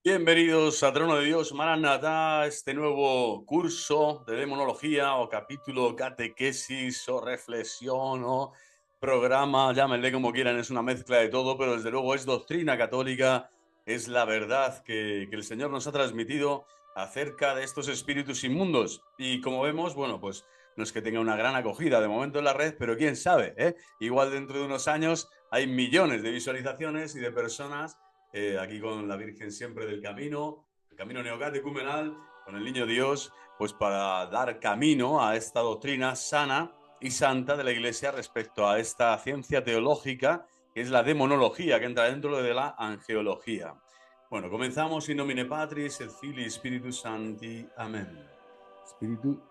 Bienvenidos a Trono de Dios, Maranatá, este nuevo curso de demonología o capítulo, catequesis o reflexión o programa, llámenle como quieran, es una mezcla de todo, pero desde luego es doctrina católica, es la verdad que el Señor nos ha transmitido acerca de estos espíritus inmundos. Y como vemos, bueno, pues no es que tenga una gran acogida de momento en la red, pero quién sabe, ¿eh? Igual dentro de unos años hay millones de visualizaciones y de personas aquí con la Virgen siempre del camino, el camino neocatecumenal, con el Niño Dios, pues para dar camino a esta doctrina sana y santa de la Iglesia respecto a esta ciencia teológica que es la demonología, que entra dentro de la angeología. Bueno, comenzamos in nomine Patris et Filii Spiritus Sancti. Amén. Espíritu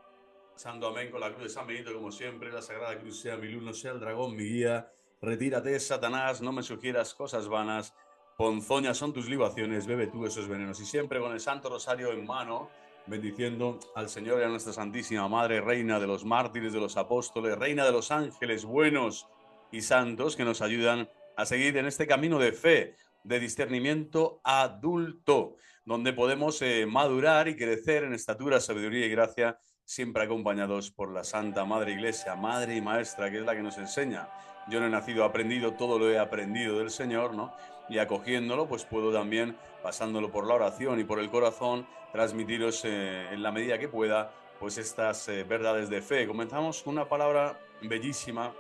Santo, amén, con la cruz de San Benito, como siempre, la Sagrada Cruz sea mi luz, no sea el dragón mi guía. Retírate, Satanás, no me sugieras cosas vanas. Ponzoñas son tus libaciones, bebe tú esos venenos. Y siempre con el Santo Rosario en mano, bendiciendo al Señor y a nuestra Santísima Madre, Reina de los mártires, de los apóstoles, Reina de los ángeles buenos y santos que nos ayudan a seguir en este camino de fe, de discernimiento adulto, donde podemos madurar y crecer en estatura, sabiduría y gracia, siempre acompañados por la Santa Madre Iglesia, Madre y Maestra, que es la que nos enseña. Yo no he nacido aprendido, todo lo he aprendido del Señor, ¿no? Y acogiéndolo, pues puedo también, pasándolo por la oración y por el corazón, transmitiros en la medida que pueda, pues estas verdades de fe. Comenzamos con una palabra bellísima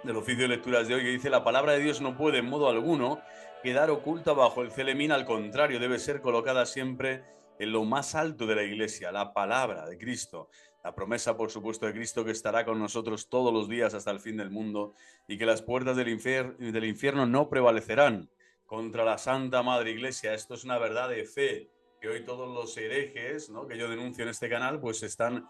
del oficio de lecturas de hoy que dice: la palabra de Dios no puede en modo alguno quedar oculta bajo el celemín, al contrario, debe ser colocada siempre en lo más alto de la Iglesia, la palabra de Cristo, la promesa, por supuesto, de Cristo, que estará con nosotros todos los días hasta el fin del mundo, y que las puertas del infierno no prevalecerán contra la Santa Madre Iglesia. Esto es una verdad de fe que hoy todos los herejes, ¿no?, que yo denuncio en este canal, pues están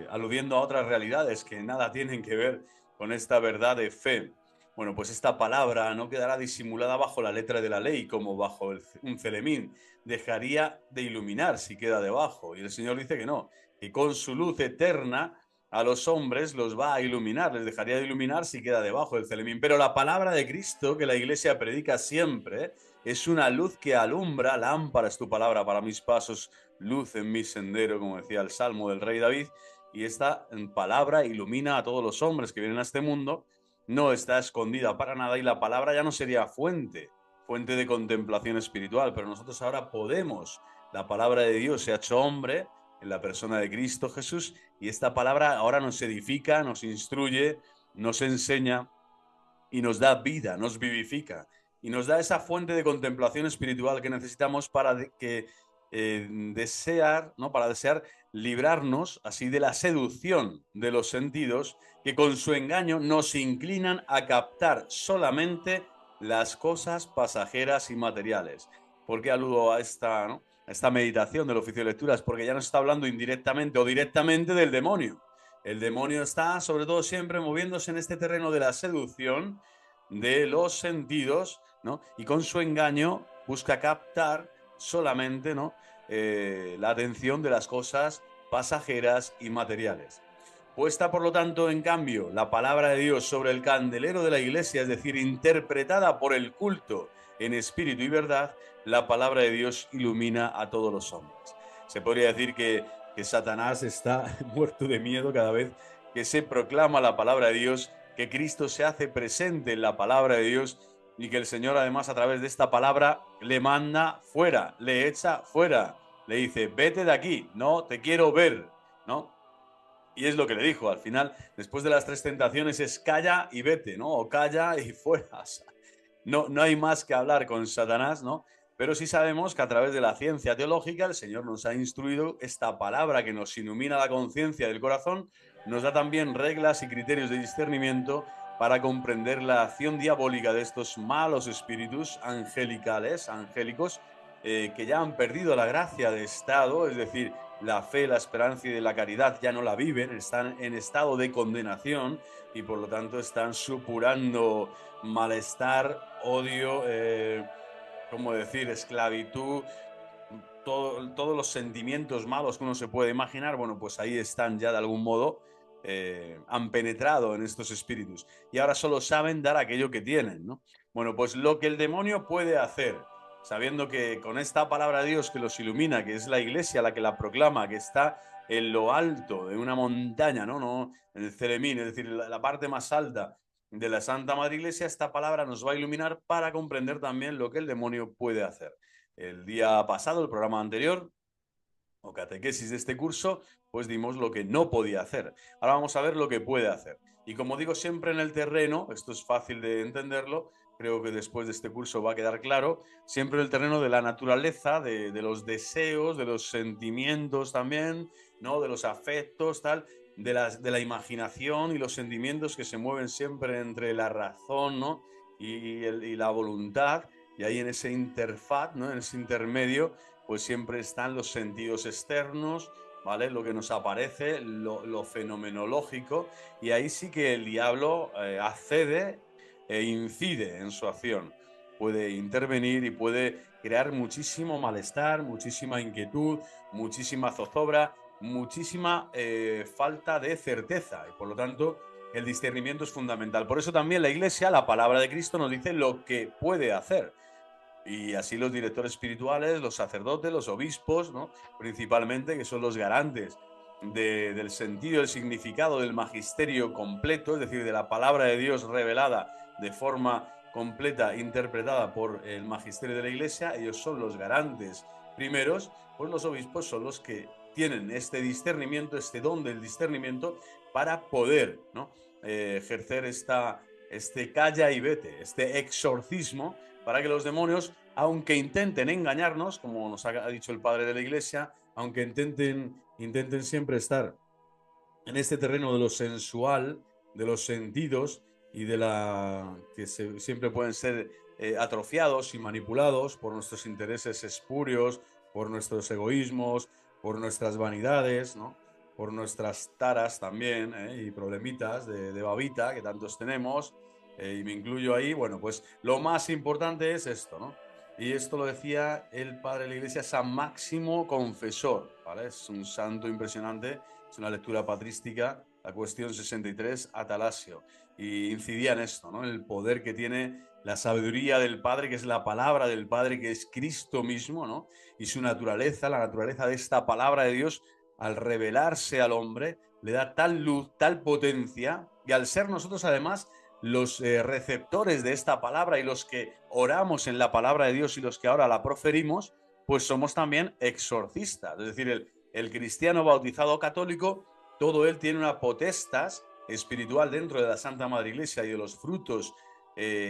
aludiendo a otras realidades que nada tienen que ver con esta verdad de fe. Bueno, pues esta palabra no quedará disimulada bajo la letra de la ley, como bajo un celemín. Dejaría de iluminar si queda debajo. Y el Señor dice que no, que con su luz eterna a los hombres los va a iluminar, les dejaría de iluminar si queda debajo del celemín. Pero la palabra de Cristo, que la Iglesia predica siempre, es una luz que alumbra. Lámpara es tu palabra para mis pasos, luz en mi sendero, como decía el Salmo del rey David. Y esta palabra ilumina a todos los hombres que vienen a este mundo, no está escondida para nada, y la palabra ya no sería fuente de contemplación espiritual, pero nosotros ahora podemos. La palabra de Dios se ha hecho hombre en la persona de Cristo Jesús, y esta palabra ahora nos edifica, nos instruye, nos enseña y nos da vida, nos vivifica y nos da esa fuente de contemplación espiritual que necesitamos para desear, ¿no? Para desear librarnos así de la seducción de los sentidos, que con su engaño nos inclinan a captar solamente las cosas pasajeras y materiales. ¿Por qué aludo a esta, ¿no?, a esta meditación del oficio de lecturas? Porque ya nos está hablando indirectamente o directamente del demonio. El demonio está, sobre todo, siempre moviéndose en este terreno de la seducción de los sentidos, ¿no? Y con su engaño busca captar solamente, ¿no?, la atención de las cosas pasajeras y materiales. Puesta, por lo tanto, en cambio, la palabra de Dios sobre el candelero de la iglesia, es decir, interpretada por el culto en espíritu y verdad, la palabra de Dios ilumina a todos los hombres. Se podría decir que Satanás está muerto de miedo cada vez que se proclama la palabra de Dios, que Cristo se hace presente en la palabra de Dios, y que el Señor, además, a través de esta palabra le manda fuera, le echa fuera, le dice: vete de aquí, no te quiero ver, ¿no? Y es lo que le dijo al final, después de las tres tentaciones, es calla y vete, ¿no? O calla y fuera. O sea, no hay más que hablar con Satanás, ¿no? Pero sí sabemos que a través de la ciencia teológica el Señor nos ha instruido esta palabra que nos ilumina la conciencia del corazón, nos da también reglas y criterios de discernimiento para comprender la acción diabólica de estos malos espíritus angelicales, angélicos, que ya han perdido la gracia de estado, es decir, la fe, la esperanza y la caridad ya no la viven, están en estado de condenación y por lo tanto están supurando malestar, odio, ¿cómo decir?, esclavitud, todos los sentimientos malos que uno se puede imaginar. Bueno, pues ahí están ya de algún modo, han penetrado en estos espíritus y ahora solo saben dar aquello que tienen, ¿no? Bueno, pues lo que el demonio puede hacer sabiendo que con esta palabra de Dios que los ilumina, que es la iglesia la que la proclama, que está en lo alto de una montaña, ¿no? En el Ceremín, es decir, la parte más alta de la Santa Madre Iglesia, esta palabra nos va a iluminar para comprender también lo que el demonio puede hacer. El día pasado, el programa anterior, o catequesis de este curso, pues dimos lo que no podía hacer. Ahora vamos a ver lo que puede hacer. Y como digo siempre en el terreno, esto es fácil de entenderlo, creo que después de este curso va a quedar claro, siempre en el terreno de la naturaleza, de los deseos, de los sentimientos también, ¿no? De los afectos, tal, de la imaginación y los sentimientos que se mueven siempre entre la razón, ¿no? Y la voluntad, y ahí en ese interfaz, ¿no? En ese intermedio, pues siempre están los sentidos externos, ¿vale? Lo que nos aparece, lo fenomenológico, y ahí sí que el diablo accede e incide en su acción. Puede intervenir y puede crear muchísimo malestar, muchísima inquietud, muchísima zozobra, muchísima falta de certeza. Y por lo tanto, el discernimiento es fundamental. Por eso también la Iglesia, la palabra de Cristo, nos dice lo que puede hacer. Y así los directores espirituales, los sacerdotes, los obispos, ¿no? Principalmente, que son los garantes del sentido, el significado del magisterio completo, es decir, de la palabra de Dios revelada de forma completa, interpretada por el magisterio de la Iglesia. Ellos son los garantes primeros, pues los obispos son los que tienen este discernimiento, este don del discernimiento para poder, ¿no? Ejercer este calla y vete, este exorcismo, para que los demonios, aunque intenten engañarnos, como nos ha dicho el padre de la Iglesia, aunque intenten siempre estar en este terreno de lo sensual, de los sentidos y de la que siempre pueden ser atrofiados y manipulados por nuestros intereses espurios, por nuestros egoísmos, por nuestras vanidades, ¿no? Por nuestras taras también, y problemitas de babita que tantos tenemos, y me incluyo ahí. Bueno, pues lo más importante es esto, ¿no? Y esto lo decía el padre de la Iglesia, San Máximo Confesor, ¿vale? Es un santo impresionante, es una lectura patrística, la cuestión 63, Atalasio, y incidía en esto, ¿no? En el poder que tiene la sabiduría del Padre, que es la palabra del Padre, que es Cristo mismo, ¿no? Y su naturaleza, la naturaleza de esta palabra de Dios, al revelarse al hombre, le da tal luz, tal potencia, y al ser nosotros además los receptores de esta palabra y los que oramos en la palabra de Dios y los que ahora la proferimos, pues somos también exorcistas. Es decir, el cristiano bautizado católico, todo él tiene una potestas espiritual dentro de la Santa Madre Iglesia y de los frutos,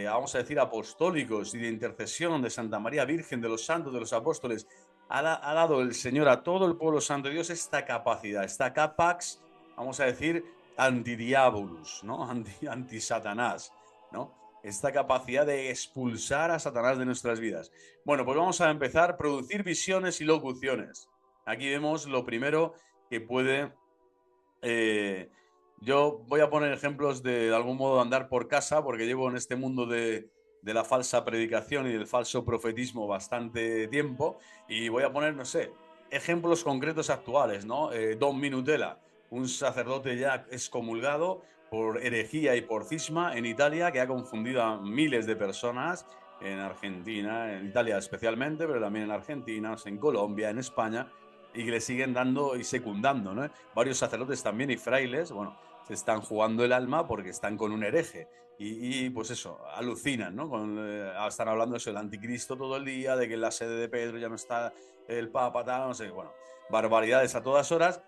vamos a decir, apostólicos y de intercesión de Santa María Virgen, de los santos, de los apóstoles. Ha dado el Señor a todo el pueblo santo de Dios esta capacidad, esta capax, vamos a decir, antidiabolus, ¿no? Anti-Satanás, ¿no? Esta capacidad de expulsar a Satanás de nuestras vidas. Bueno, pues vamos a empezar a producir visiones y locuciones. Aquí vemos lo primero que puede... yo voy a poner ejemplos de algún modo de andar por casa, porque llevo en este mundo de la falsa predicación y del falso profetismo bastante tiempo, y voy a poner, no sé, ejemplos concretos actuales, ¿no? Don Minutela, un sacerdote ya excomulgado por herejía y por cisma en Italia, que ha confundido a miles de personas en Argentina, en Italia especialmente, pero también en Argentina, en Colombia, en España, y que le siguen dando y secundando, ¿no? Varios sacerdotes también y frailes, bueno, se están jugando el alma porque están con un hereje. Pues eso, alucinan, ¿no? Están hablando de eso, el anticristo todo el día, de que en la sede de Pedro ya no está el Papa, tal, no sé, bueno, barbaridades a todas horas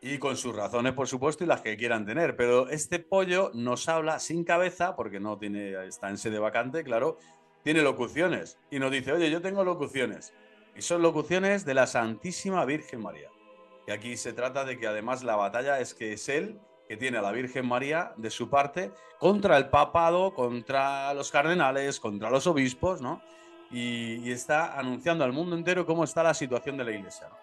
y con sus razones, por supuesto, y las que quieran tener. Pero este pollo nos habla sin cabeza, porque no tiene, está en sede vacante, claro, tiene locuciones y nos dice, oye, yo tengo locuciones. Y son locuciones de la Santísima Virgen María. Y aquí se trata de que además la batalla es que es él que tiene a la Virgen María de su parte contra el papado, contra los cardenales, contra los obispos, ¿no? Y está anunciando al mundo entero cómo está la situación de la Iglesia, ¿no?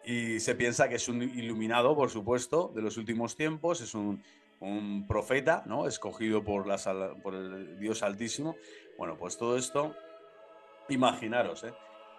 Y se piensa que es un iluminado, por supuesto, de los últimos tiempos, es un profeta, ¿no? Escogido por el Dios Altísimo. Bueno, pues todo esto, imaginaros, ¿eh?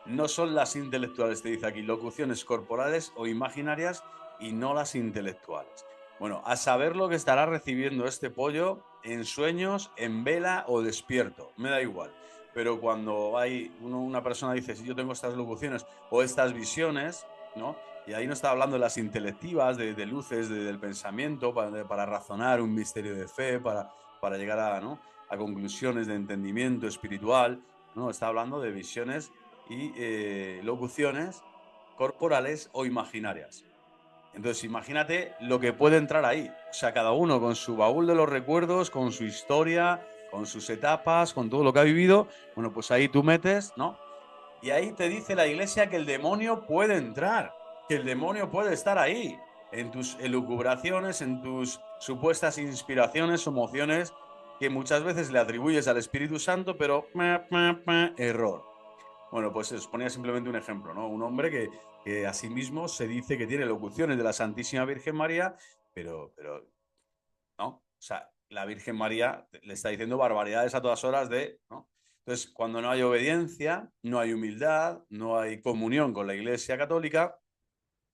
No son las intelectuales, te dice aquí, locuciones corporales o imaginarias y no las intelectuales. Bueno, a saber lo que estará recibiendo este pollo en sueños, en vela o despierto, me da igual. pero cuando hay una persona dice, si yo tengo estas locuciones o estas visiones, ¿no? Y ahí no está hablando de las intelectivas, de luces, del pensamiento, para razonar un misterio de fe, para llegar a, ¿no? a conclusiones de entendimiento espiritual, ¿no? Está hablando de visiones y locuciones corporales o imaginarias. Entonces, imagínate lo que puede entrar ahí. O sea, cada uno con su baúl de los recuerdos, con su historia, con sus etapas, con todo lo que ha vivido. Bueno, pues ahí tú metes, ¿no? Y ahí te dice la iglesia que el demonio puede entrar, que el demonio puede estar ahí, en tus elucubraciones, en tus supuestas inspiraciones, emociones, que muchas veces le atribuyes al Espíritu Santo, pero error. Bueno, pues os ponía simplemente un ejemplo, ¿no? Un hombre que a sí mismo se dice que tiene locuciones de la Santísima Virgen María, pero ¿no? O sea, la Virgen María le está diciendo barbaridades a todas horas de, ¿no? Entonces, cuando no hay obediencia, no hay humildad, no hay comunión con la Iglesia Católica,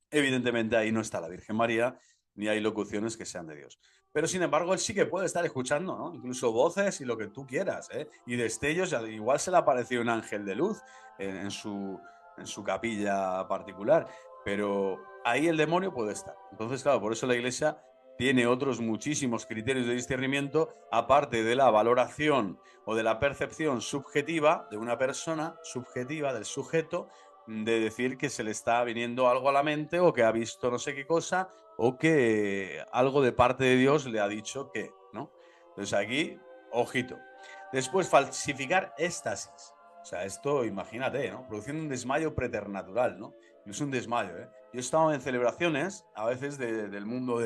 evidentemente ahí no está la Virgen María, ni hay locuciones que sean de Dios. Pero sin embargo, él sí que puede estar escuchando, ¿no? Incluso voces y lo que tú quieras, ¿eh? Y destellos, igual se le apareció un ángel de luz en su capilla particular, pero ahí el demonio puede estar. Entonces, claro, por eso la Iglesia tiene otros muchísimos criterios de discernimiento, aparte de la valoración o de la percepción subjetiva de una persona, subjetiva del sujeto, de decir que se le está viniendo algo a la mente o que ha visto no sé qué cosa o que algo de parte de Dios le ha dicho que, ¿no? Entonces aquí, ojito. Después, falsificar éxtasis. O sea, esto, imagínate, ¿no? Produciendo un desmayo preternatural, ¿no? Es un desmayo, ¿eh? Yo he estado en celebraciones, a veces del mundo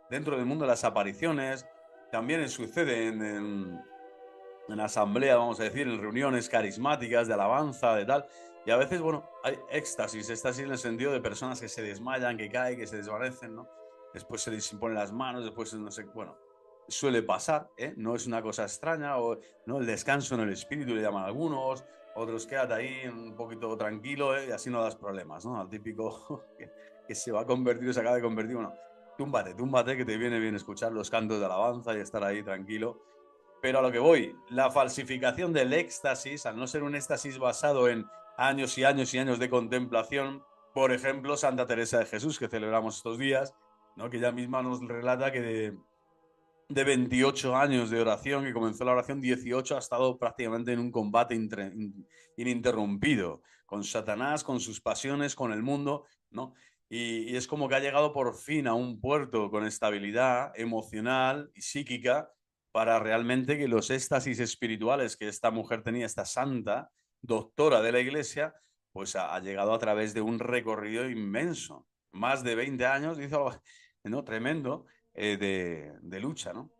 dentro del mundo de las apariciones, también sucede en asamblea, vamos a decir, en reuniones carismáticas de alabanza, de tal. Y a veces, bueno, hay éxtasis en el sentido de personas que se desmayan, que caen, que se desvanecen, ¿no? Después se les imponen las manos, después no sé, bueno, suele pasar, ¿eh? No es una cosa extraña, o no el descanso en el espíritu le llaman algunos, otros quédate ahí un poquito tranquilo, ¿eh? Y así no das problemas, ¿no? Al típico que se va a convertir o se acaba de convertir, bueno, túmbate, que te viene bien escuchar los cantos de alabanza y estar ahí tranquilo. Pero a lo que voy, la falsificación del éxtasis, al no ser un éxtasis basado en años y años y años de contemplación, por ejemplo, Santa Teresa de Jesús, que celebramos estos días, ¿no? Que ella misma nos relata que de 28 años de oración, que comenzó la oración, 18 ha estado prácticamente en un combate ininterrumpido con Satanás, con sus pasiones, con el mundo, ¿no? Y es como que ha llegado por fin a un puerto con estabilidad emocional y psíquica para realmente que los éxtasis espirituales que esta mujer tenía, esta santa doctora de la iglesia, pues ha llegado a través de un recorrido inmenso. Más de 20 años, hizo algo, ¿no? Tremendo, de lucha, ¿no?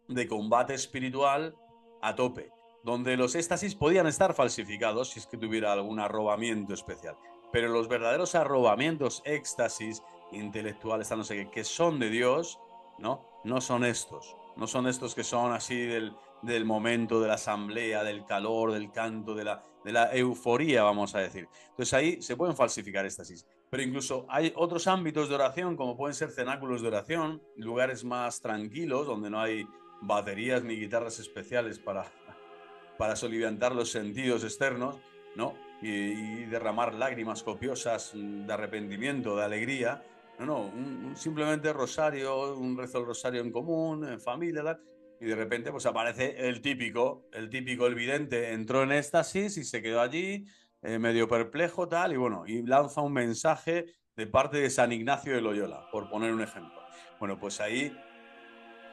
De combate espiritual a tope, donde los éxtasis podían estar falsificados si es que tuviera algún arrobamiento especial. Pero los verdaderos arrobamientos, éxtasis intelectuales, no sé qué, que son de Dios, ¿no? No son estos. No son estos que son así del momento, de la asamblea, del calor, del canto, de la euforía, vamos a decir. Entonces ahí se pueden falsificar éxtasis. Pero incluso hay otros ámbitos de oración, como pueden ser cenáculos de oración, lugares más tranquilos, donde no hay baterías ni guitarras especiales para soliviantar los sentidos externos, ¿no? Y derramar lágrimas copiosas de arrepentimiento, de alegría. No, no, simplemente rosario, un rezo del rosario en común, en familia, tal. Y de repente pues aparece el vidente entró en éxtasis y se quedó allí, medio perplejo, tal, y bueno, y lanza un mensaje de parte de San Ignacio de Loyola, por poner un ejemplo. Bueno, pues ahí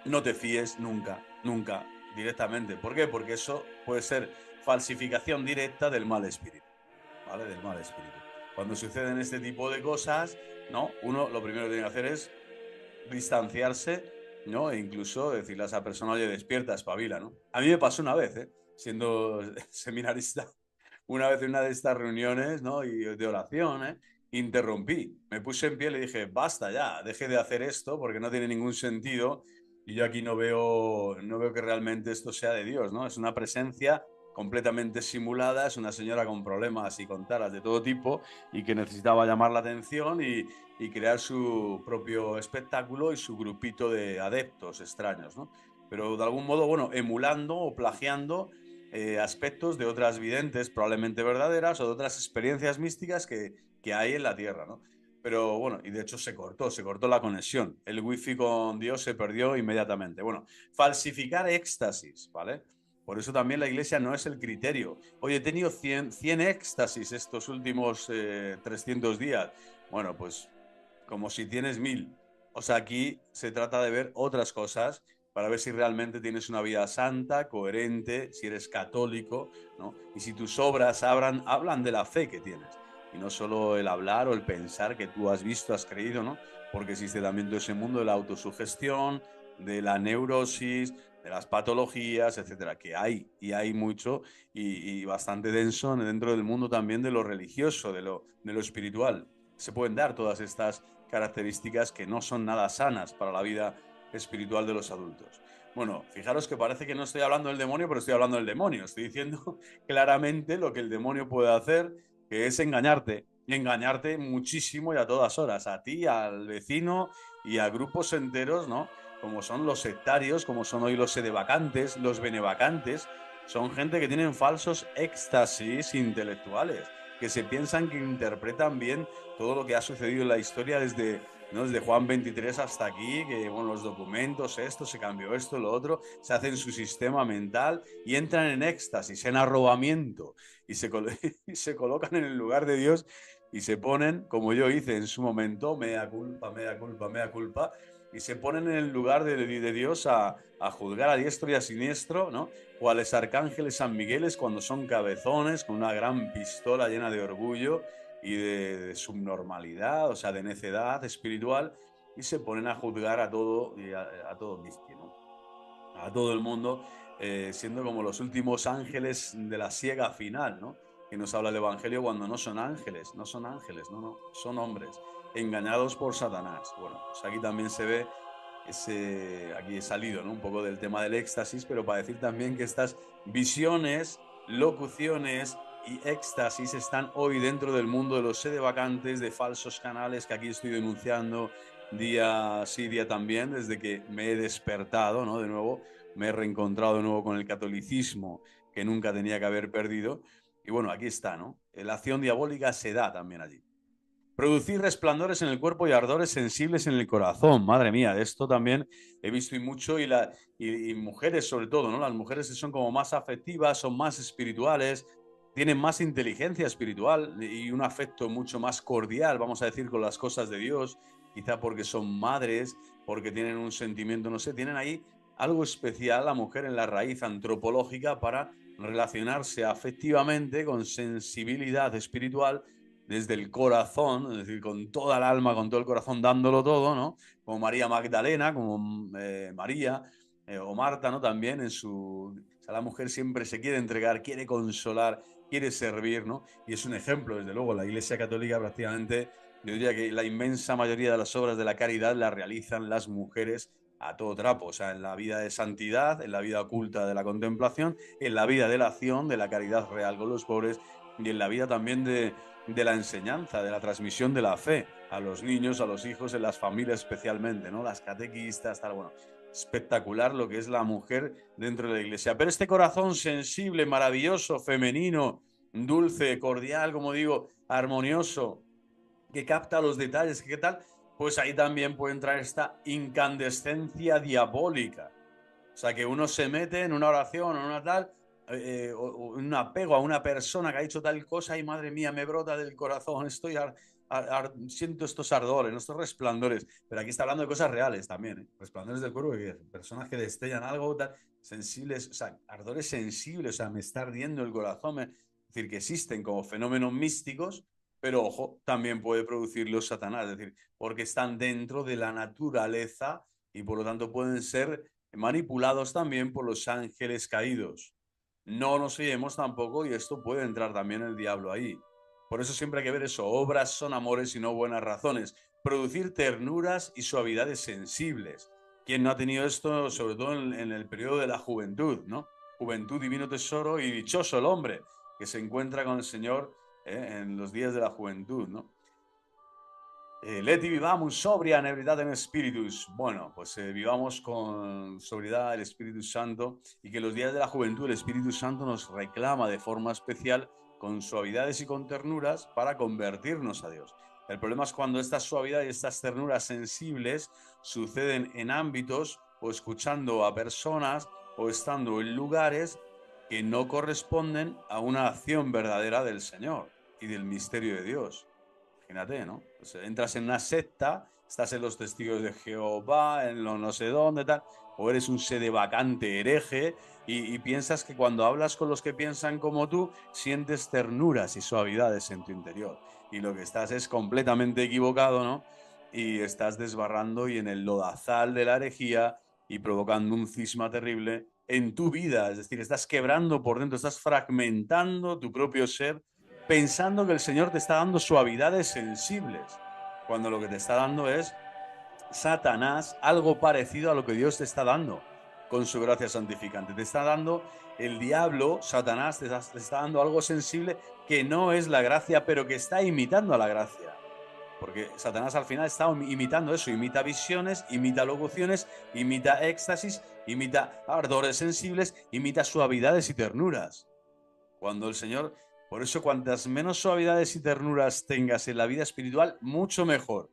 no te fíes nunca, nunca, directamente. ¿Por qué? Porque eso puede ser falsificación directa del mal espíritu, ¿vale? Del mal espíritu. Cuando suceden este tipo de cosas, ¿no? Uno lo primero que tiene que hacer es distanciarse, ¿no? E incluso decirle a esa persona, oye, despierta, espabila, ¿no? A mí me pasó una vez, ¿eh? Siendo seminarista, una vez en una de estas reuniones, ¿no? Y de oración, ¿eh? Interrumpí, me puse en pie y le dije, basta ya, deje de hacer esto porque no tiene ningún sentido y yo aquí no veo que realmente esto sea de Dios, ¿no? Es una presencia completamente simulada, es una señora con problemas y con taras de todo tipo y que necesitaba llamar la atención y crear su propio espectáculo y su grupito de adeptos extraños, ¿no? Pero de algún modo, bueno, emulando o plagiando aspectos de otras videntes probablemente verdaderas o de otras experiencias místicas que hay en la Tierra, ¿no? Pero bueno, y de hecho se cortó la conexión. El wifi con Dios se perdió inmediatamente. Bueno, falsificar éxtasis, ¿vale? Por eso también la iglesia no es el criterio. Oye, he tenido 100 éxtasis estos últimos 300 días. Bueno, pues como si tienes 1000. O sea, aquí se trata de ver otras cosas para ver si realmente tienes una vida santa, coherente, si eres católico, ¿no? Y si tus obras hablan de la fe que tienes. Y no solo el hablar o el pensar que tú has visto, has creído, ¿no? Porque existe también todo ese mundo de la autosugestión, de la neurosis, de las patologías, etcétera, que hay, y hay mucho, y bastante denso dentro del mundo también de lo religioso, de lo espiritual. Se pueden dar todas estas características que no son nada sanas para la vida espiritual de los adultos. Bueno, fijaros que parece que no estoy hablando del demonio, pero estoy hablando del demonio. Estoy diciendo claramente lo que el demonio puede hacer, que es engañarte. Y engañarte muchísimo y a todas horas. A ti, al vecino y a grupos enteros, ¿no? Como son los sectarios, como son hoy los sedevacantes, los benevacantes. Son gente que tienen falsos éxtasis intelectuales, que se piensan que interpretan bien todo lo que ha sucedido en la historia desde, ¿no? Desde Juan 23 hasta aquí, que bueno, los documentos, esto, se cambió esto, lo otro, se hacen su sistema mental y entran en éxtasis, en arrobamiento, y se, y se colocan en el lugar de Dios y se ponen, como yo hice en su momento, mea culpa, mea culpa, mea culpa, y se ponen en el lugar de Dios a juzgar a diestro y a siniestro, ¿no? Cuales arcángeles San Migueles cuando son cabezones, con una gran pistola llena de orgullo y de subnormalidad, o sea, de necedad espiritual, y se ponen a juzgar a todo, y a todo Miski, ¿no? A todo el mundo, siendo como los últimos ángeles de la siega final, ¿no? Que nos habla el Evangelio cuando no son ángeles, no son ángeles, no, no, son hombres, engañados por Satanás. Bueno, pues aquí también se ve aquí he salido, ¿no? Un poco del tema del éxtasis, pero para decir también que estas visiones, locuciones y éxtasis están hoy dentro del mundo de los sedevacantes, de falsos canales que aquí estoy denunciando día sí, día también, desde que me he despertado, ¿no? De nuevo, me he reencontrado de nuevo con el catolicismo que nunca tenía que haber perdido. Y bueno, aquí está, ¿no? La acción diabólica se da también allí. Producir resplandores en el cuerpo y ardores sensibles en el corazón. Madre mía, de esto también he visto y mucho, y mujeres sobre todo, ¿no? Las mujeres son como más afectivas, son más espirituales, tienen más inteligencia espiritual y un afecto mucho más cordial, vamos a decir, con las cosas de Dios, quizá porque son madres, porque tienen un sentimiento, no sé, tienen ahí algo especial la mujer en la raíz antropológica para relacionarse afectivamente con sensibilidad espiritual desde el corazón, es decir, con toda el alma, con todo el corazón, dándolo todo, ¿no? Como María Magdalena, como María o Marta, ¿no? También en su... O sea, la mujer siempre se quiere entregar, quiere consolar, quiere servir, ¿no? Y es un ejemplo, desde luego, la Iglesia Católica prácticamente, yo diría que la inmensa mayoría de las obras de la caridad las realizan las mujeres a todo trapo, o sea, en la vida de santidad, en la vida oculta de la contemplación, en la vida de la acción, de la caridad real con los pobres y en la vida también de la enseñanza, de la transmisión de la fe a los niños, a los hijos, en las familias especialmente, ¿no? Las catequistas, tal, bueno, espectacular lo que es la mujer dentro de la iglesia. Pero este corazón sensible, maravilloso, femenino, dulce, cordial, como digo, armonioso, que capta los detalles, ¿qué tal? Pues ahí también puede entrar esta incandescencia diabólica. O sea, que uno se mete en una oración o en una tal, o un apego a una persona que ha hecho tal cosa y madre mía, me brota del corazón, siento estos ardores, estos resplandores. Pero aquí está hablando de cosas reales también, ¿eh? Resplandores del cuerpo, que personas que destellan algo tal, sensibles, o sea, ardores sensibles, o sea, me está ardiendo el corazón. Es decir, que existen como fenómenos místicos, pero ojo, también puede producirlos Satanás, es decir, porque están dentro de la naturaleza y por lo tanto pueden ser manipulados también por los ángeles caídos. No nos fiemos tampoco, y esto puede entrar también el diablo ahí. Por eso siempre hay que ver eso, obras son amores y no buenas razones. Producir ternuras y suavidades sensibles. ¿Quién no ha tenido esto, sobre todo en el periodo de la juventud, ¿no? Juventud, divino tesoro, y dichoso el hombre que se encuentra con el Señor en los días de la juventud, ¿no? Leti vivamus sobria en ebridatem spiritus. Bueno, pues vivamos con sobriedad el Espíritu Santo y que los días de la juventud el Espíritu Santo nos reclama de forma especial con suavidades y con ternuras para convertirnos a Dios. El problema es cuando estas suavidades y estas ternuras sensibles suceden en ámbitos o escuchando a personas o estando en lugares que no corresponden a una acción verdadera del Señor y del misterio de Dios. Imagínate, ¿no? Pues entras en una secta, estás en los testigos de Jehová, en lo no sé dónde, tal, o eres un sedevacante hereje y piensas que cuando hablas con los que piensan como tú, sientes ternuras y suavidades en tu interior. Y lo que estás es completamente equivocado, ¿no? Y estás desbarrando y en el lodazal de la herejía y provocando un cisma terrible en tu vida. Es decir, estás quebrando por dentro, estás fragmentando tu propio ser pensando que el Señor te está dando suavidades sensibles, cuando lo que te está dando es Satanás, algo parecido a lo que Dios te está dando con su gracia santificante. Te está dando el diablo, Satanás, te está dando algo sensible que no es la gracia, pero que está imitando a la gracia. Porque Satanás al final está imitando eso, imita visiones, imita locuciones, imita éxtasis, imita ardores sensibles, imita suavidades y ternuras. Cuando el Señor, por eso cuantas menos suavidades y ternuras tengas en la vida espiritual, mucho mejor.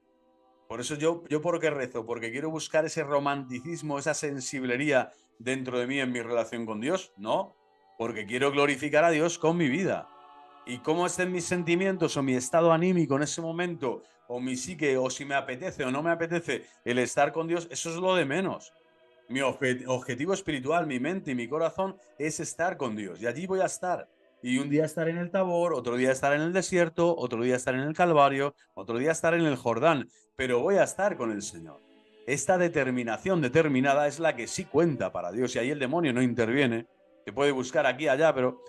Por eso yo por qué rezo, porque quiero buscar ese romanticismo, esa sensiblería dentro de mí en mi relación con Dios, no, porque quiero glorificar a Dios con mi vida. Y cómo estén mis sentimientos o mi estado anímico en ese momento, o mi psique, o si me apetece o no me apetece el estar con Dios, eso es lo de menos. Mi objetivo espiritual, mi mente y mi corazón es estar con Dios. Y allí voy a estar. Y un día estar en el Tabor, otro día estar en el desierto, otro día estar en el Calvario, otro día estar en el Jordán. Pero voy a estar con el Señor. Esta determinación determinada es la que sí cuenta para Dios. Y ahí el demonio no interviene. Te puede buscar aquí, allá, pero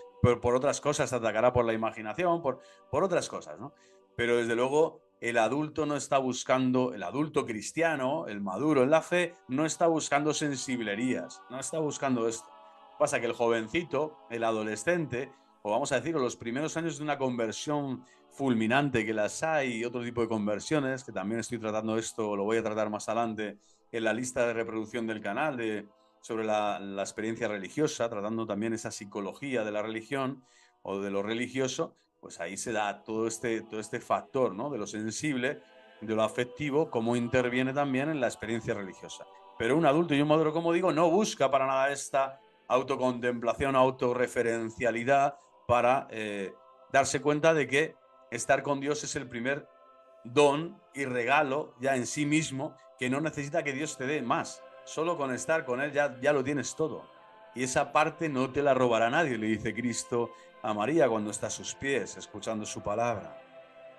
por otras cosas te atacará por la imaginación, por otras cosas, ¿no? Pero desde luego el adulto no está buscando, el adulto cristiano, el maduro en la fe, no está buscando sensiblerías, no está buscando esto. Pasa que el jovencito, el adolescente, o vamos a decir, los primeros años de una conversión fulminante, que las hay, y otro tipo de conversiones, que también estoy tratando esto, lo voy a tratar más adelante en la lista de reproducción del canal, sobre la experiencia religiosa, tratando también esa psicología de la religión o de lo religioso, pues ahí se da todo este factor, ¿no? De lo sensible, de lo afectivo, cómo interviene también en la experiencia religiosa. Pero un adulto y un maduro, como digo, no busca para nada esta autocontemplación, autorreferencialidad para darse cuenta de que estar con Dios es el primer don y regalo ya en sí mismo, que no necesita que Dios te dé más. Solo con estar con Él ya lo tienes todo. Y esa parte no te la robará nadie, le dice Cristo a María cuando está a sus pies, escuchando su palabra,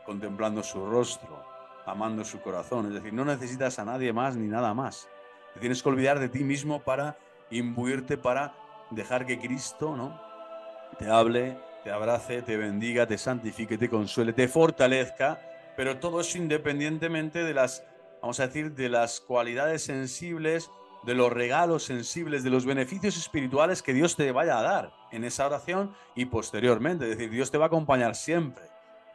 contemplando su rostro, amando su corazón. Es decir, no necesitas a nadie más ni nada más. Te tienes que olvidar de ti mismo para imbuirte, para dejar que Cristo, ¿no?, te hable, te abrace, te bendiga, te santifique, te consuele, te fortalezca, pero todo eso independientemente de las, vamos a decir, de las cualidades sensibles, de los regalos sensibles, de los beneficios espirituales que Dios te vaya a dar en esa oración y posteriormente. Es decir, Dios te va a acompañar siempre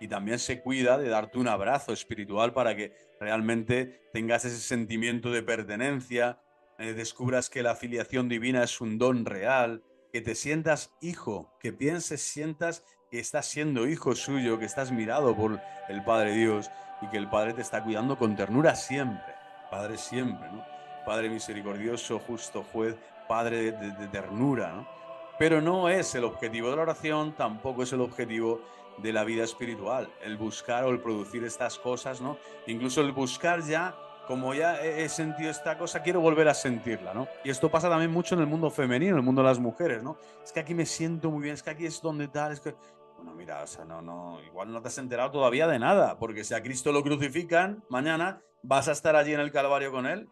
y también se cuida de darte un abrazo espiritual para que realmente tengas ese sentimiento de pertenencia, descubras que la filiación divina es un don real, que te sientas hijo, que pienses, sientas que estás siendo hijo suyo, que estás mirado por el Padre Dios y que el Padre te está cuidando con ternura siempre. Padre siempre, ¿no? Padre misericordioso, justo juez, Padre de ternura, ¿no? Pero no es el objetivo de la oración, tampoco es el objetivo de la vida espiritual, el buscar o el producir estas cosas, ¿no? Incluso el buscar ya, como ya he sentido esta cosa, quiero volver a sentirla, ¿no? Y esto pasa también mucho en el mundo femenino, en el mundo de las mujeres, ¿no? Es que aquí me siento muy bien, es que aquí es donde tal, es que... Bueno, mira, o sea, igual no te has enterado todavía de nada, porque si a Cristo lo crucifican mañana, vas a estar allí en el Calvario con Él,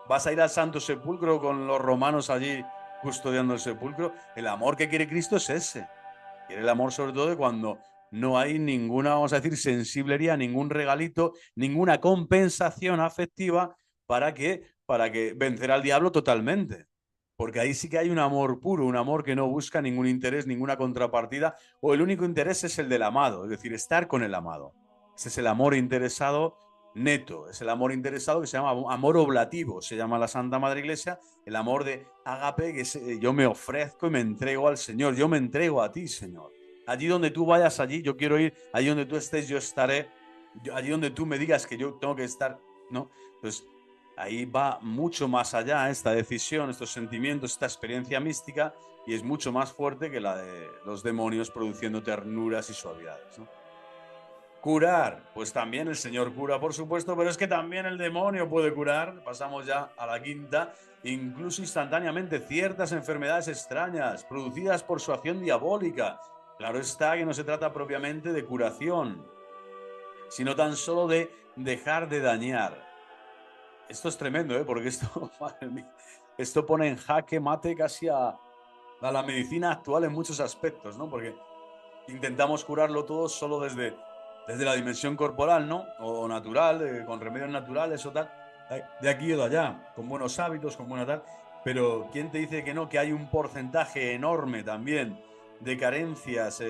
vas a ir al Santo Sepulcro con los romanos allí custodiando el sepulcro. El amor que quiere Cristo es ese. Quiere el amor sobre todo de cuando no hay ninguna, vamos a decir, sensiblería, ningún regalito, ninguna compensación afectiva para que vencer al diablo totalmente. Porque ahí sí que hay un amor puro, un amor que no busca ningún interés, ninguna contrapartida, o el único interés es el del amado, es decir, estar con el amado. Ese es el amor interesado neto, es el amor interesado que se llama amor oblativo, se llama la Santa Madre Iglesia, el amor de ágape, que es, yo me ofrezco y me entrego al Señor, yo me entrego a ti, Señor. Allí donde tú vayas, allí yo quiero ir, allí donde tú estés, yo estaré, allí donde tú me digas que yo tengo que estar, ¿no? Entonces, ahí va mucho más allá esta decisión, estos sentimientos, esta experiencia mística, y es mucho más fuerte que la de los demonios produciendo ternuras y suavidades, ¿no? Curar, pues también el Señor cura, por supuesto, pero es que también el demonio puede curar. Pasamos ya a la quinta, incluso instantáneamente, ciertas enfermedades extrañas producidas por su acción diabólica. Claro está que no se trata propiamente de curación, sino tan solo de dejar de dañar. Esto es tremendo, ¿eh? Porque esto, madre mía, esto pone en jaque mate casi a la medicina actual en muchos aspectos, ¿no? Porque intentamos curarlo todo solo desde la dimensión corporal, ¿no? O natural, con remedios naturales o tal, de aquí o de allá, con buenos hábitos, con buena tal. Pero ¿quién te dice que no? Que hay un porcentaje enorme también de carencias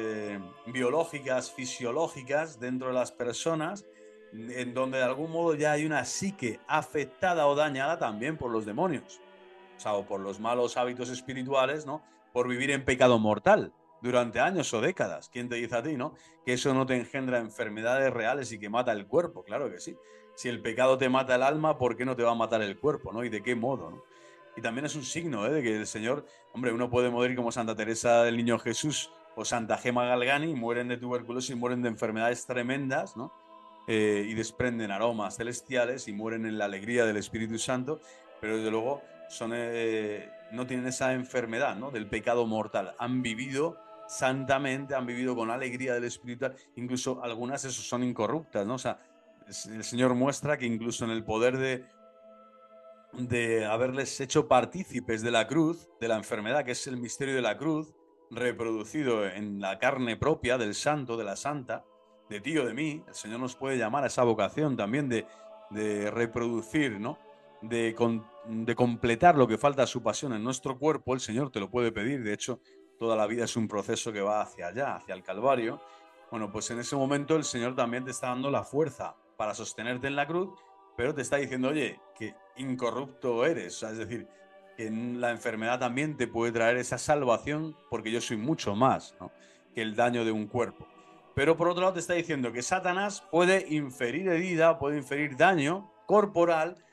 biológicas, fisiológicas dentro de las personas, en donde de algún modo ya hay una psique afectada o dañada también por los demonios, o sea, o por los malos hábitos espirituales, ¿no? Por vivir en pecado mortal durante años o décadas. ¿Quién te dice a ti, no? Que eso no te engendra enfermedades reales y que mata el cuerpo. Claro que sí. Si el pecado te mata el alma, ¿por qué no te va a matar el cuerpo, no? ¿Y de qué modo, no? Y también es un signo, ¿eh? De que el Señor, hombre, uno puede morir como Santa Teresa del Niño Jesús o Santa Gema Galgani, mueren de tuberculosis, mueren de enfermedades tremendas, ¿no? Y desprenden aromas celestiales y mueren en la alegría del Espíritu Santo, pero desde luego son, no tienen esa enfermedad, ¿no? Del pecado mortal. Han vivido santamente, han vivido con alegría del espiritual, incluso algunas esos son incorruptas, ¿no? O sea, el Señor muestra que incluso en el poder de haberles hecho partícipes de la cruz, de la enfermedad, que es el misterio de la cruz, reproducido en la carne propia del santo, de la santa, de ti o de mí, el Señor nos puede llamar a esa vocación también de reproducir, ¿no? De completar lo que falta a su pasión en nuestro cuerpo, el Señor te lo puede pedir. De hecho, toda la vida es un proceso que va hacia allá, hacia el Calvario. Bueno, pues en ese momento el Señor también te está dando la fuerza para sostenerte en la cruz, pero te está diciendo, oye, que incorrupto eres. O sea, es decir, que la enfermedad también te puede traer esa salvación porque yo soy mucho más, ¿no? Que el daño de un cuerpo. Pero por otro lado te está diciendo que Satanás puede inferir herida, puede inferir daño corporal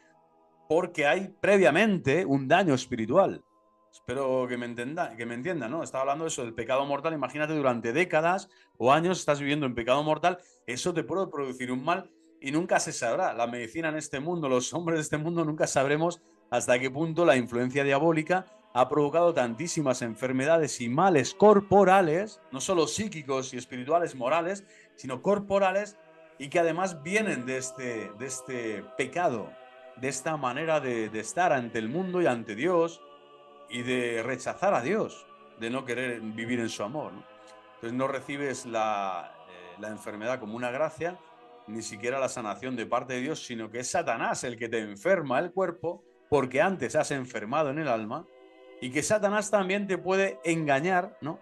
porque hay previamente un daño espiritual. Espero que me entiendan, ¿no? Estaba hablando de eso, del pecado mortal. Imagínate, durante décadas o años estás viviendo en pecado mortal, eso te puede producir un mal y nunca se sabrá. La medicina en este mundo, los hombres de este mundo, nunca sabremos hasta qué punto la influencia diabólica ha provocado tantísimas enfermedades y males corporales, no solo psíquicos y espirituales, morales, sino corporales, y que además vienen de este pecado, de esta manera de estar ante el mundo y ante Dios, y de rechazar a Dios, de no querer vivir en su amor, ¿no? Entonces no recibes la enfermedad como una gracia, ni siquiera la sanación de parte de Dios, sino que es Satanás el que te enferma el cuerpo, porque antes has enfermado en el alma, y que Satanás también te puede engañar, ¿no?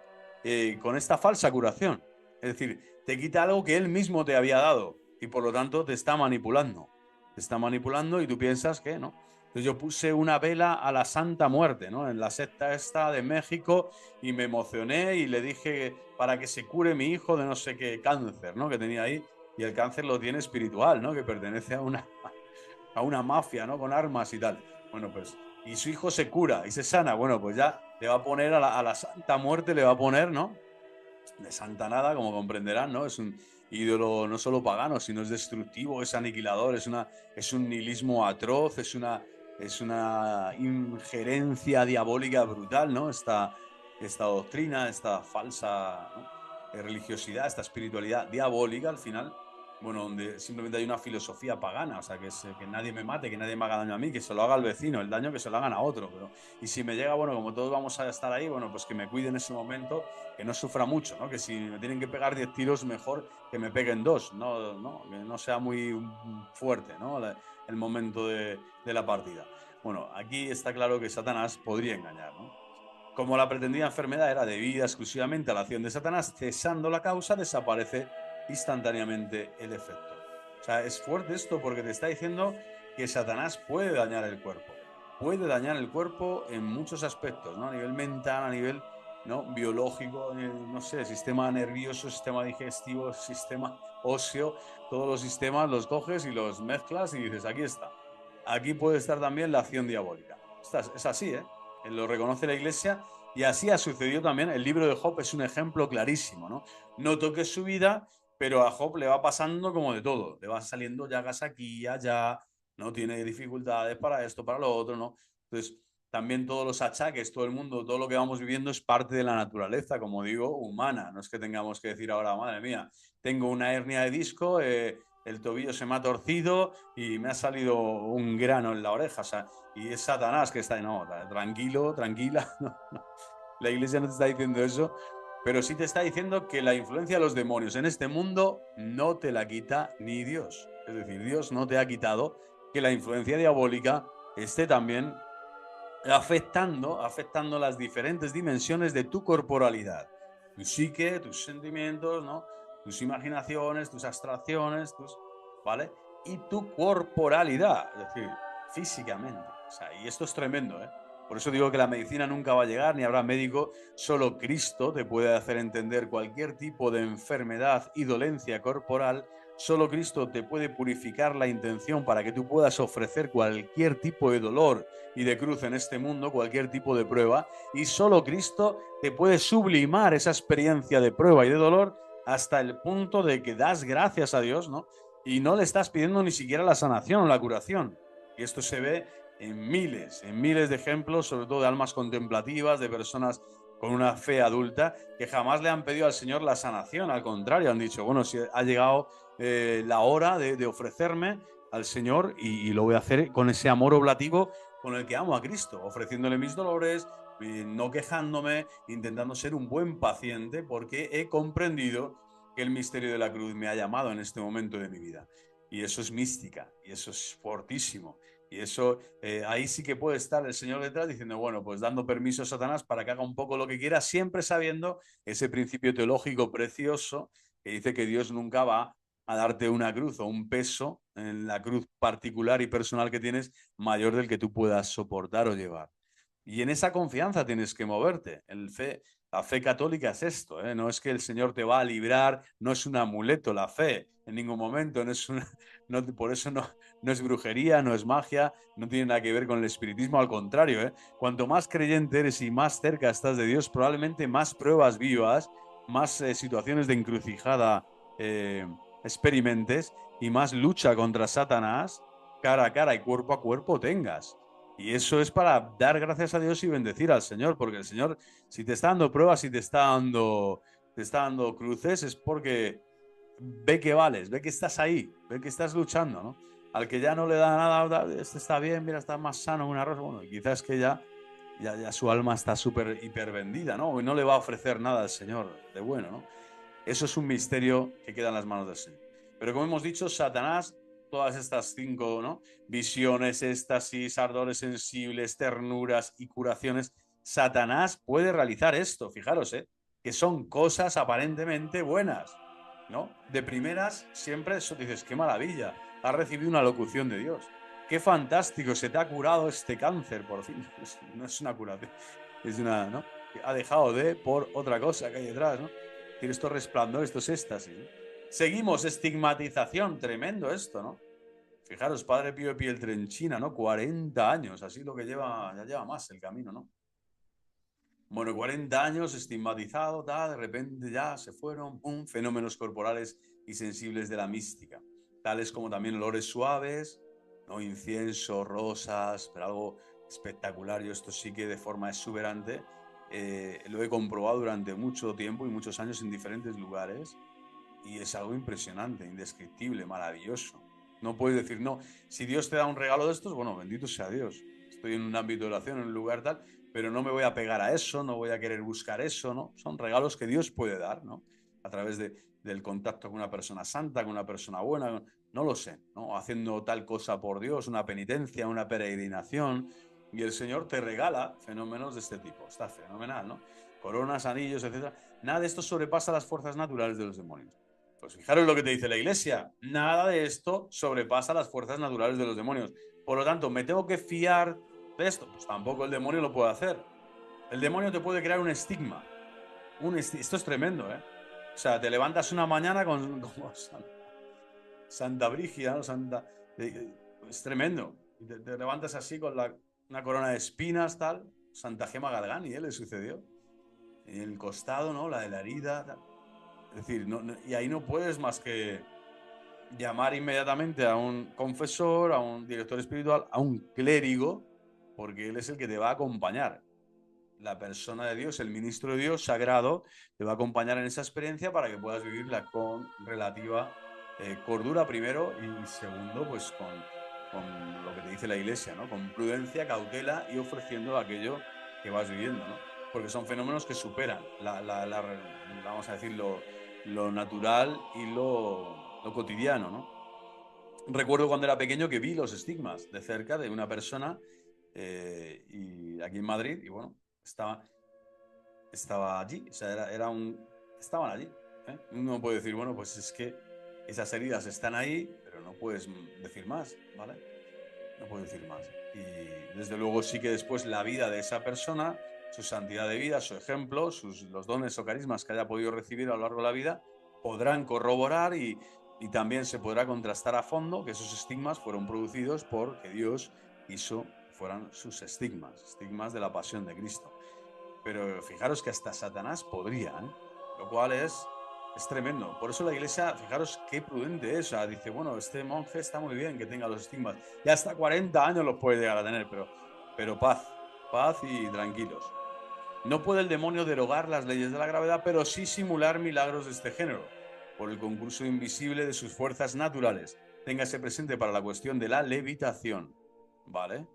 Con esta falsa curación. Es decir, te quita algo que él mismo te había dado, y por lo tanto te está manipulando. Te está manipulando y tú piensas que, ¿no? Entonces yo puse una vela a la Santa Muerte, ¿no? En la secta esta de México, y me emocioné y le dije para que se cure mi hijo de no sé qué cáncer, ¿no? Que tenía ahí. Y el cáncer lo tiene espiritual, ¿no? Que pertenece a una mafia, ¿no? Con armas y tal. Bueno, pues, y su hijo se cura y se sana. Bueno, pues ya le va a poner a la Santa Muerte, le va a poner, ¿no? De santa nada, como comprenderán, ¿no? Es un ídolo no solo pagano, sino es destructivo, es aniquilador, es un nihilismo atroz, es una injerencia diabólica brutal, ¿no? Esta doctrina, esta falsa, ¿no? Religiosidad, esta espiritualidad diabólica, al final, bueno, donde simplemente hay una filosofía pagana, o sea, que es que nadie me mate, que nadie me haga daño a mí, que se lo haga al vecino, el daño que se lo hagan a otro, pero y si me llega, bueno, como todos vamos a estar ahí, bueno, pues que me cuide en ese momento, que no sufra mucho, ¿no? Que si me tienen que pegar 10 tiros, mejor que me peguen 2, que no sea muy fuerte, ¿no? El momento de la partida. Bueno, aquí está claro que Satanás podría engañar, ¿no? Como la pretendida enfermedad era debida exclusivamente a la acción de Satanás, cesando la causa, desaparece instantáneamente el efecto. sea, es fuerte esto porque te está diciendo que Satanás puede dañar el cuerpo. Puede dañar el cuerpo en muchos aspectos, ¿no? A nivel mental, a nivel, ¿no?, biológico, no sé, sistema nervioso, sistema digestivo, sistema óseo, todos los sistemas los coges y los mezclas y dices, aquí está. Aquí puede estar también la acción diabólica. Es así, ¿eh? Lo reconoce la Iglesia y así ha sucedido también. El libro de Job es un ejemplo clarísimo, ¿no? No toques su vida, pero a Job le va pasando como de todo. Le va saliendo llagas aquí y allá, no tiene dificultades para esto, para lo otro, ¿no? Entonces, también todos los achaques, todo el mundo, todo lo que vamos viviendo es parte de la naturaleza, como digo, humana. No es que tengamos que decir ahora, madre mía, tengo una hernia de disco, el tobillo se me ha torcido y me ha salido un grano en la oreja. O sea, y es Satanás que está ahí. No, tranquilo, tranquila. No, no. La Iglesia no te está diciendo eso, pero sí te está diciendo que la influencia de los demonios en este mundo no te la quita ni Dios. Es decir, Dios no te ha quitado que la influencia diabólica esté también afectando las diferentes dimensiones de tu corporalidad. Tu psique, tus sentimientos, ¿no? Tus imaginaciones, tus abstracciones, ¿vale? Y tu corporalidad, es decir, físicamente. O sea, y esto es tremendo, ¿eh? Por eso digo que la medicina nunca va a llegar, ni habrá médico, solo Cristo te puede hacer entender cualquier tipo de enfermedad y dolencia corporal. Solo Cristo te puede purificar la intención para que tú puedas ofrecer cualquier tipo de dolor y de cruz en este mundo, cualquier tipo de prueba, y solo Cristo te puede sublimar esa experiencia de prueba y de dolor hasta el punto de que das gracias a Dios, ¿no? Y no le estás pidiendo ni siquiera la sanación o la curación. Y esto se ve en miles de ejemplos, sobre todo de almas contemplativas, de personas con una fe adulta, que jamás le han pedido al Señor la sanación, al contrario, han dicho, bueno, si ha llegado la hora de ofrecerme al Señor y lo voy a hacer con ese amor oblativo con el que amo a Cristo, ofreciéndole mis dolores, no quejándome, intentando ser un buen paciente, porque he comprendido que el misterio de la cruz me ha llamado en este momento de mi vida. Y eso es mística, y eso es fortísimo. Y eso, ahí sí que puede estar el Señor detrás diciendo, bueno, pues dando permiso a Satanás para que haga un poco lo que quiera, siempre sabiendo ese principio teológico precioso que dice que Dios nunca va a darte una cruz o un peso en la cruz particular y personal que tienes mayor del que tú puedas soportar o llevar. Y en esa confianza tienes que moverte. La fe católica es esto, ¿eh? No es que el Señor te va a librar, no es un amuleto la fe, en ningún momento, no es una, no, por eso no es brujería, no es magia, no tiene nada que ver con el espiritismo, al contrario, ¿eh? Cuanto más creyente eres y más cerca estás de Dios, probablemente más pruebas vivas, más situaciones de encrucijada eh, experimentes y más lucha contra Satanás cara a cara y cuerpo a cuerpo tengas. Y eso es para dar gracias a Dios y bendecir al Señor, porque el Señor, si te está dando pruebas, si te está dando cruces, es porque ve que vales, ve que estás ahí, ve que estás luchando, ¿no? Al que ya no le da nada, este está bien, mira, está más sano en un arroz, bueno, quizás que ya su alma está súper hiper vendida, ¿no? Y no le va a ofrecer nada al Señor de bueno, ¿no? Eso es un misterio que queda en las manos del Señor. Pero como hemos dicho, Satanás, todas estas 5, ¿no?, visiones, éxtasis, ardores sensibles, ternuras y curaciones, Satanás puede realizar esto, fijaros, que son cosas aparentemente buenas, ¿no? De primeras, siempre eso dices, qué maravilla, has recibido una locución de Dios. Qué fantástico, se te ha curado este cáncer, por fin. No es una curación, es una, ¿no? Ha dejado por otra cosa que hay detrás, ¿no? Tiene estos resplandor, estos éxtasis, ¿no? Seguimos, estigmatización, tremendo esto, ¿no? Fijaros, Padre Pío de Pieltrenchina, ¿no? 40 años, así lo que lleva, ya lleva más el camino, ¿no? Bueno, 40 años estigmatizado, tal, de repente ya se fueron, pum, fenómenos corporales y sensibles de la mística, tales como también olores suaves, ¿no? Incienso, rosas, pero algo espectacular. Yo esto sí que de forma exuberante lo he comprobado durante mucho tiempo y muchos años en diferentes lugares y es algo impresionante, indescriptible, maravilloso. No puedes decir, no, si Dios te da un regalo de estos, bueno, bendito sea Dios. Estoy en un ámbito de oración, en un lugar tal, pero no me voy a pegar a eso, no voy a querer buscar eso, ¿no? Son regalos que Dios puede dar, ¿no? A través del contacto con una persona santa, con una persona buena, no lo sé, ¿no? Haciendo tal cosa por Dios, una penitencia, una peregrinación, y el Señor te regala fenómenos de este tipo. Está fenomenal, ¿no? Coronas, anillos, etcétera. Nada de esto sobrepasa las fuerzas naturales de los demonios. Pues fijaros lo que te dice la Iglesia. Nada de esto sobrepasa las fuerzas naturales de los demonios. Por lo tanto, ¿me tengo que fiar de esto? Pues tampoco el demonio lo puede hacer. El demonio te puede crear un estigma. Esto es tremendo, ¿eh? O sea, te levantas una mañana como Santa Brígida, ¿no? Es tremendo. Te levantas así con una corona de espinas, tal. Santa Gema Galgani, ¿eh? Le sucedió. En el costado, ¿no? La de la herida, tal. Es decir, y ahí no puedes más que llamar inmediatamente a un confesor, a un director espiritual, a un clérigo, porque él es el que te va a acompañar. La persona de Dios, el ministro de Dios sagrado, te va a acompañar en esa experiencia para que puedas vivirla con relativa cordura primero y segundo, pues con lo que te dice la Iglesia, ¿no? Con prudencia, cautela y ofreciendo aquello que vas viviendo, ¿no? Porque son fenómenos que superan vamos a decir, lo natural y lo cotidiano, ¿no? Recuerdo cuando era pequeño que vi los estigmas de cerca de una persona y aquí en Madrid, y bueno, estaba allí, o sea, estaban allí. ¿Eh? Uno puede decir, bueno, pues es que esas heridas están ahí, pero no puedes decir más, ¿vale? No puedes decir más. Y desde luego sí que después la vida de esa persona, su santidad de vida, su ejemplo, los dones o carismas que haya podido recibir a lo largo de la vida, podrán corroborar y también se podrá contrastar a fondo que esos estigmas fueron producidos porque Dios hizo fueran sus estigmas de la pasión de Cristo. Pero fijaros que hasta Satanás podría, ¿eh? Lo cual es tremendo. Por eso la Iglesia, fijaros qué prudente es. O sea, dice, bueno, este monje está muy bien que tenga los estigmas. Ya hasta 40 años los puede llegar a tener, pero paz y tranquilos. No puede el demonio derogar las leyes de la gravedad, pero sí simular milagros de este género, por el concurso invisible de sus fuerzas naturales. Téngase presente para la cuestión de la levitación, ¿vale?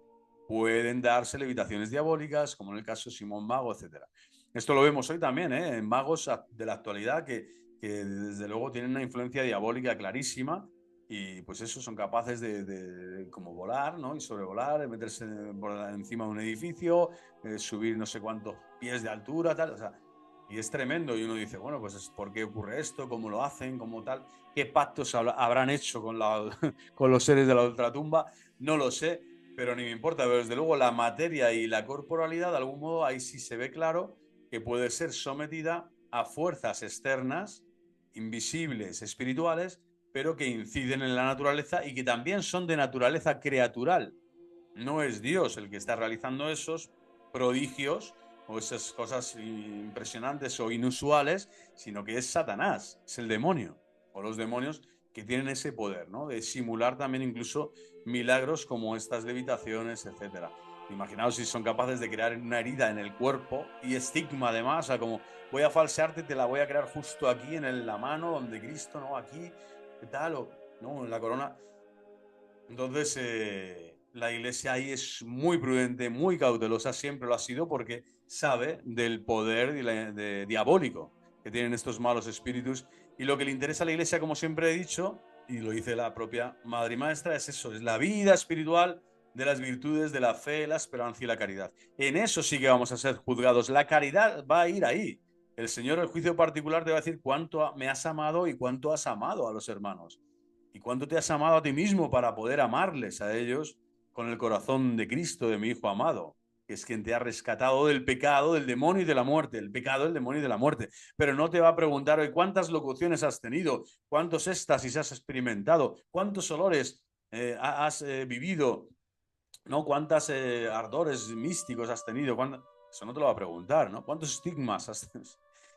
Pueden darse levitaciones diabólicas, como en el caso de Simón Mago, etc. Esto lo vemos hoy también, ¿eh? En magos de la actualidad que desde luego tienen una influencia diabólica clarísima y pues eso, son capaces de como volar, ¿no? Y sobrevolar, meterse por encima de un edificio, subir no sé cuántos pies de altura, tal, o sea, y es tremendo. Y uno dice, bueno, pues ¿por qué ocurre esto? ¿Cómo lo hacen? ¿Cómo tal? ¿Qué pactos habrán hecho con los seres de la ultratumba? No lo sé, pero ni me importa. Pero desde luego la materia y la corporalidad, de algún modo, ahí sí se ve claro que puede ser sometida a fuerzas externas, invisibles, espirituales, pero que inciden en la naturaleza y que también son de naturaleza creatural. No es Dios el que está realizando esos prodigios o esas cosas impresionantes o inusuales, sino que es Satanás, es el demonio, o los demonios que tienen ese poder, ¿no? De simular también incluso milagros como estas levitaciones, etcétera. Imaginaos si son capaces de crear una herida en el cuerpo y estigma además, o sea, como voy a falsearte, te la voy a crear justo aquí en la mano donde Cristo, ¿no? Aquí, ¿qué tal? O, ¿no? En la corona. Entonces, la Iglesia ahí es muy prudente, muy cautelosa, siempre lo ha sido porque sabe del poder diabólico que tienen estos malos espíritus. Y lo que le interesa a la Iglesia, como siempre he dicho, y lo dice la propia Madre y Maestra, es eso, es la vida espiritual de las virtudes de la fe, la esperanza y la caridad. En eso sí que vamos a ser juzgados. La caridad va a ir ahí. El Señor, el juicio particular, te va a decir cuánto me has amado y cuánto has amado a los hermanos. ¿Y cuánto te has amado a ti mismo para poder amarles a ellos con el corazón de Cristo, de mi Hijo amado? Que es quien te ha rescatado del pecado, del demonio y de la muerte. El pecado, el demonio y de la muerte. Pero no te va a preguntar hoy cuántas locuciones has tenido, cuántos éxtasis has experimentado, cuántos olores has vivido, ¿no? Cuántos ardores místicos has tenido. Eso no te lo va a preguntar, ¿no? ¿Cuántos estigmas has tenido?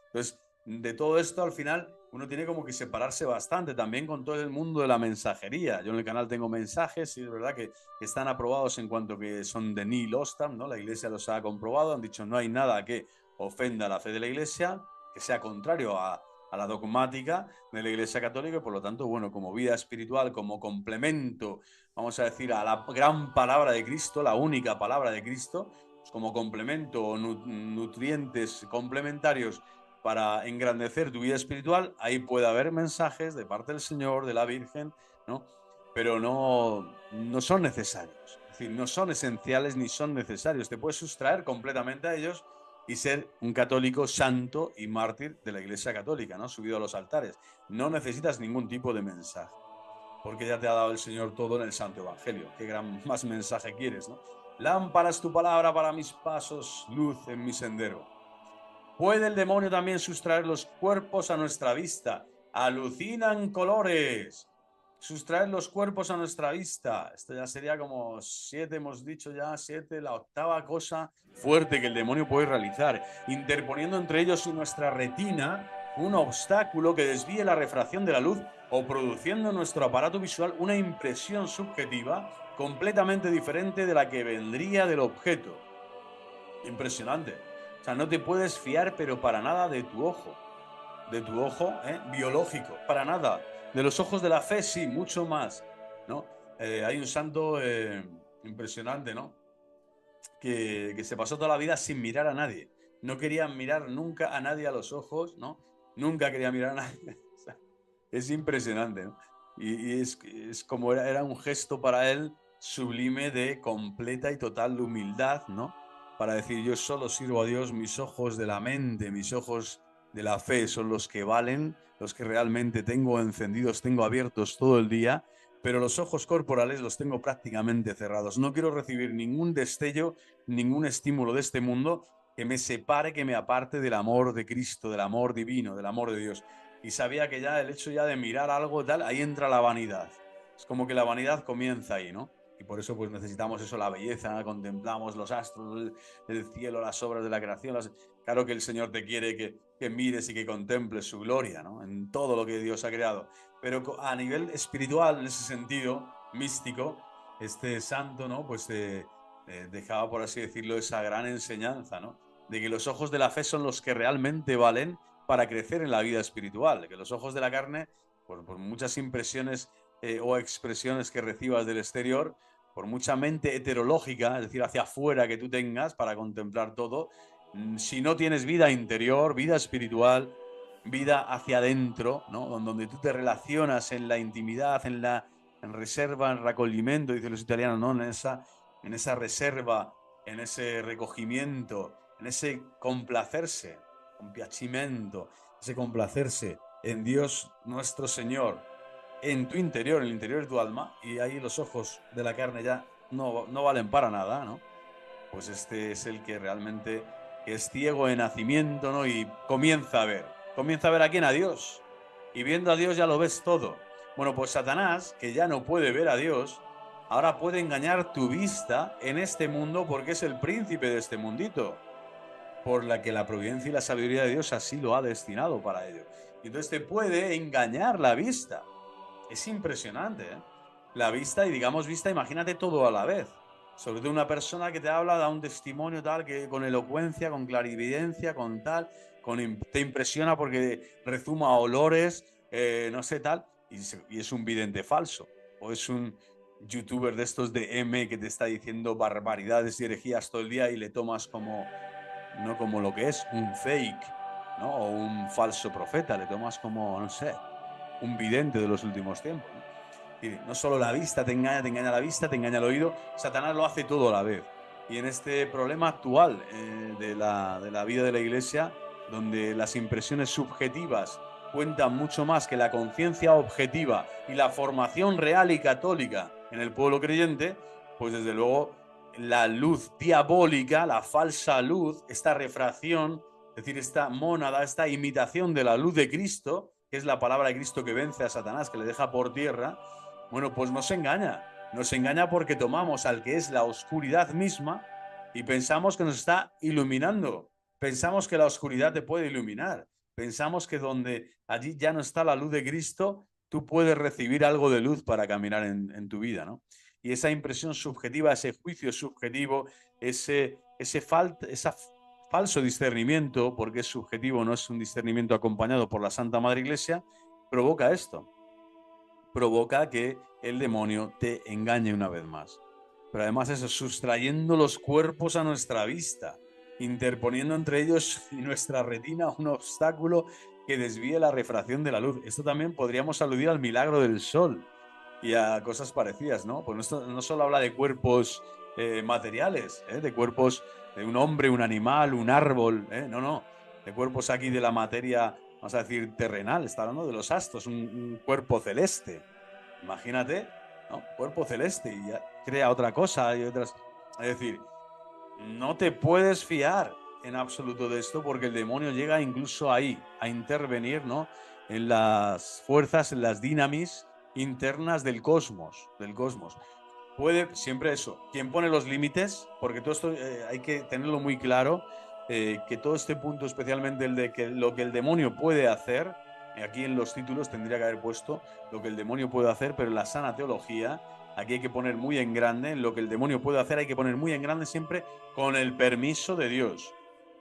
Entonces, de todo esto, al final, uno tiene como que separarse bastante también con todo el mundo de la mensajería. Yo en el canal tengo mensajes y es verdad que están aprobados en cuanto que son de Nihil Ostam, ¿no? La Iglesia los ha comprobado, han dicho no hay nada que ofenda la fe de la Iglesia, que sea contrario a la dogmática de la Iglesia Católica y por lo tanto, bueno, como vida espiritual, como complemento, vamos a decir, a la gran palabra de Cristo, la única palabra de Cristo, pues como complemento o nutrientes complementarios para engrandecer tu vida espiritual, ahí puede haber mensajes de parte del Señor, de la Virgen, ¿no? Pero no son necesarios. Es decir, no son esenciales ni son necesarios. Te puedes sustraer completamente a ellos y ser un católico santo y mártir de la Iglesia Católica, ¿no? Subido a los altares. No necesitas ningún tipo de mensaje, porque ya te ha dado el Señor todo en el Santo Evangelio. ¿Qué gran más mensaje quieres, no? Lámpara es tu palabra para mis pasos, luz en mi sendero. ¿Puede el demonio también sustraer los cuerpos a nuestra vista? Alucinan colores. Sustraer los cuerpos a nuestra vista. Esto ya sería como 7, hemos dicho ya 7, la octava cosa fuerte que el demonio puede realizar, interponiendo entre ellos y nuestra retina un obstáculo que desvíe la refracción de la luz o produciendo en nuestro aparato visual una impresión subjetiva completamente diferente de la que vendría del objeto. Impresionante. O sea, no te puedes fiar, pero para nada, de tu ojo. De tu ojo biológico, para nada. De los ojos de la fe, sí, mucho más, ¿no? Hay un santo impresionante, ¿no? Que se pasó toda la vida sin mirar a nadie. No quería mirar nunca a nadie a los ojos, ¿no? Nunca quería mirar a nadie. O sea, es impresionante, ¿no? Y es como era un gesto para él sublime de completa y total humildad, ¿no? Para decir, yo solo sirvo a Dios, mis ojos de la mente, mis ojos de la fe son los que valen, los que realmente tengo encendidos, tengo abiertos todo el día, pero los ojos corporales los tengo prácticamente cerrados. No quiero recibir ningún destello, ningún estímulo de este mundo que me separe, que me aparte del amor de Cristo, del amor divino, del amor de Dios. Y sabía que ya el hecho ya de mirar algo tal, ahí entra la vanidad. Es como que la vanidad comienza ahí, ¿no? Y por eso pues necesitamos eso, la belleza, contemplamos los astros, el cielo, las obras de la creación. Claro que el Señor te quiere que mires y que contemples su gloria, ¿no? En todo lo que Dios ha creado. Pero a nivel espiritual, en ese sentido, místico, este santo, ¿no? Pues dejaba, por así decirlo, esa gran enseñanza, ¿no? De que los ojos de la fe son los que realmente valen para crecer en la vida espiritual, que los ojos de la carne, por muchas impresiones o expresiones que recibas del exterior, por mucha mente heterológica, es decir, hacia afuera que tú tengas para contemplar todo, si no tienes vida interior, vida espiritual, vida hacia adentro, ¿no? Donde tú te relacionas en la intimidad, en reserva, en recogimiento, dicen los italianos, ¿no? En esa reserva, en ese recogimiento, en ese complacerse, compiacimiento, ese complacerse en Dios nuestro Señor, en tu interior, en el interior de tu alma, y ahí los ojos de la carne ya no valen para nada, ¿no? Pues este es el que realmente es ciego de nacimiento, ¿no? Y comienza a ver. ¿Comienza a ver a quién? A Dios. Y viendo a Dios ya lo ves todo. Bueno, pues Satanás, que ya no puede ver a Dios, ahora puede engañar tu vista en este mundo porque es el príncipe de este mundito, por la que la providencia y la sabiduría de Dios así lo ha destinado para ello. Y entonces te puede engañar la vista. Es impresionante, ¿eh? La vista, y digamos vista, imagínate todo a la vez. Sobre todo una persona que te habla, da un testimonio tal, que con elocuencia, con clarividencia, con tal, te impresiona porque rezuma olores, no sé tal, y es un vidente falso. O es un youtuber de estos de M que te está diciendo barbaridades y herejías todo el día y le tomas como, no como lo que es, un fake, ¿no? O un falso profeta, le tomas como, no sé, un vidente de los últimos tiempos, ¿no? Y no solo la vista te engaña la vista, te engaña el oído, Satanás lo hace todo a la vez. Y en este problema actual de la vida de la Iglesia, donde las impresiones subjetivas cuentan mucho más que la conciencia objetiva y la formación real y católica en el pueblo creyente, pues desde luego la luz diabólica, la falsa luz, esta refracción, es decir, esta mónada, esta imitación de la luz de Cristo, que es la palabra de Cristo que vence a Satanás, que le deja por tierra, bueno, pues nos engaña. Nos engaña porque tomamos al que es la oscuridad misma y pensamos que nos está iluminando. Pensamos que la oscuridad te puede iluminar. Pensamos que donde allí ya no está la luz de Cristo, tú puedes recibir algo de luz para caminar en tu vida, ¿no? Y esa impresión subjetiva, ese juicio subjetivo, ese falso discernimiento, porque es subjetivo, no es un discernimiento acompañado por la Santa Madre Iglesia, provoca esto. Provoca que el demonio te engañe una vez más. Pero además eso, sustrayendo los cuerpos a nuestra vista, interponiendo entre ellos y nuestra retina un obstáculo que desvíe la refracción de la luz. Esto también podríamos aludir al milagro del sol y a cosas parecidas, ¿no? Pues esto no solo habla de cuerpos materiales, de cuerpos de un hombre, un animal, un árbol, no, de cuerpos aquí de la materia, vamos a decir, terrenal. Está hablando de los astros, un cuerpo celeste. Imagínate, ¿no? Cuerpo celeste y ya crea otra cosa y otras. Es decir, no te puedes fiar en absoluto de esto porque el demonio llega incluso ahí a intervenir, ¿no? En las fuerzas, en las dinamis internas del cosmos, Puede siempre eso. ¿Quién pone los límites? Porque todo esto hay que tenerlo muy claro, que todo este punto, especialmente el de que lo que el demonio puede hacer, aquí en los títulos tendría que haber puesto lo que el demonio puede hacer, pero en la sana teología, aquí hay que poner muy en grande, lo que el demonio puede hacer hay que poner muy en grande siempre con el permiso de Dios,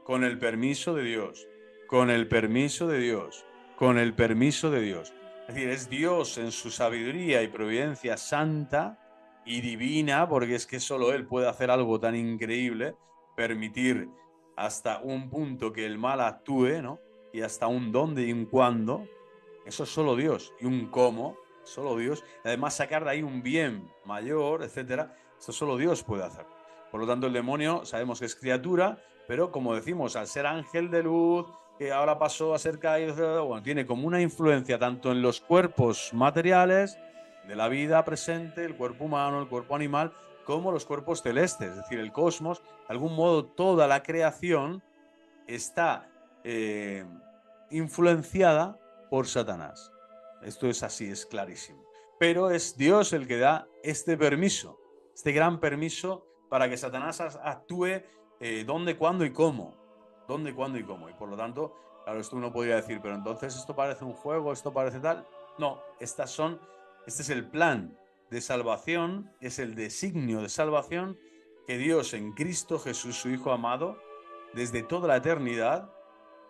con el permiso de Dios, con el permiso de Dios, con el permiso de Dios. Es decir, es Dios en su sabiduría y providencia santa y divina, porque es que solo Él puede hacer algo tan increíble, permitir hasta un punto que el mal actúe, ¿no? Y hasta un dónde y un cuándo, eso es solo Dios, y un cómo, solo Dios, y además sacar de ahí un bien mayor, etcétera, eso solo Dios puede hacer. Por lo tanto, el demonio sabemos que es criatura, pero como decimos, al ser ángel de luz, que ahora pasó a ser caído, bueno, tiene como una influencia tanto en los cuerpos materiales de la vida presente, el cuerpo humano, el cuerpo animal, como los cuerpos celestes, es decir, el cosmos. De algún modo, toda la creación está influenciada por Satanás. Esto es así, es clarísimo. Pero es Dios el que da este permiso, este gran permiso para que Satanás actúe dónde, cuándo y cómo. Dónde, cuándo y cómo. Y por lo tanto, claro, esto uno podría decir, pero entonces esto parece un juego, esto parece tal. No, este es el plan de salvación, es el designio de salvación que Dios en Cristo Jesús, su Hijo amado, desde toda la eternidad,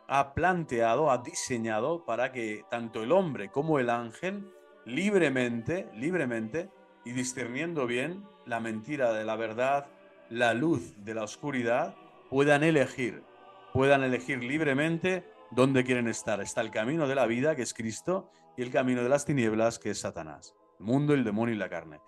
ha planteado, ha diseñado para que tanto el hombre como el ángel libremente y discerniendo bien la mentira de la verdad, la luz de la oscuridad, puedan elegir libremente dónde quieren estar. Está el camino de la vida, que es Cristo, y el camino de las tinieblas, que es Satanás, el mundo, el demonio y la carne.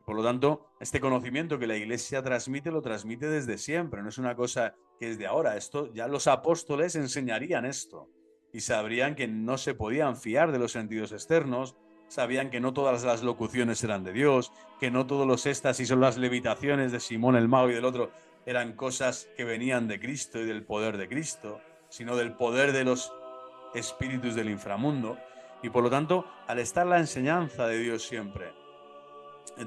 Por lo tanto, este conocimiento que la Iglesia transmite lo transmite desde siempre, no es una cosa que es de ahora. Esto ya los apóstoles enseñarían esto y sabrían que no se podían fiar de los sentidos externos, sabían que no todas las locuciones eran de Dios, que no todos los éxtasis o las levitaciones de Simón el mago y del otro eran cosas que venían de Cristo y del poder de Cristo, sino del poder de los espíritus del inframundo. Y por lo tanto, al estar la enseñanza de Dios siempre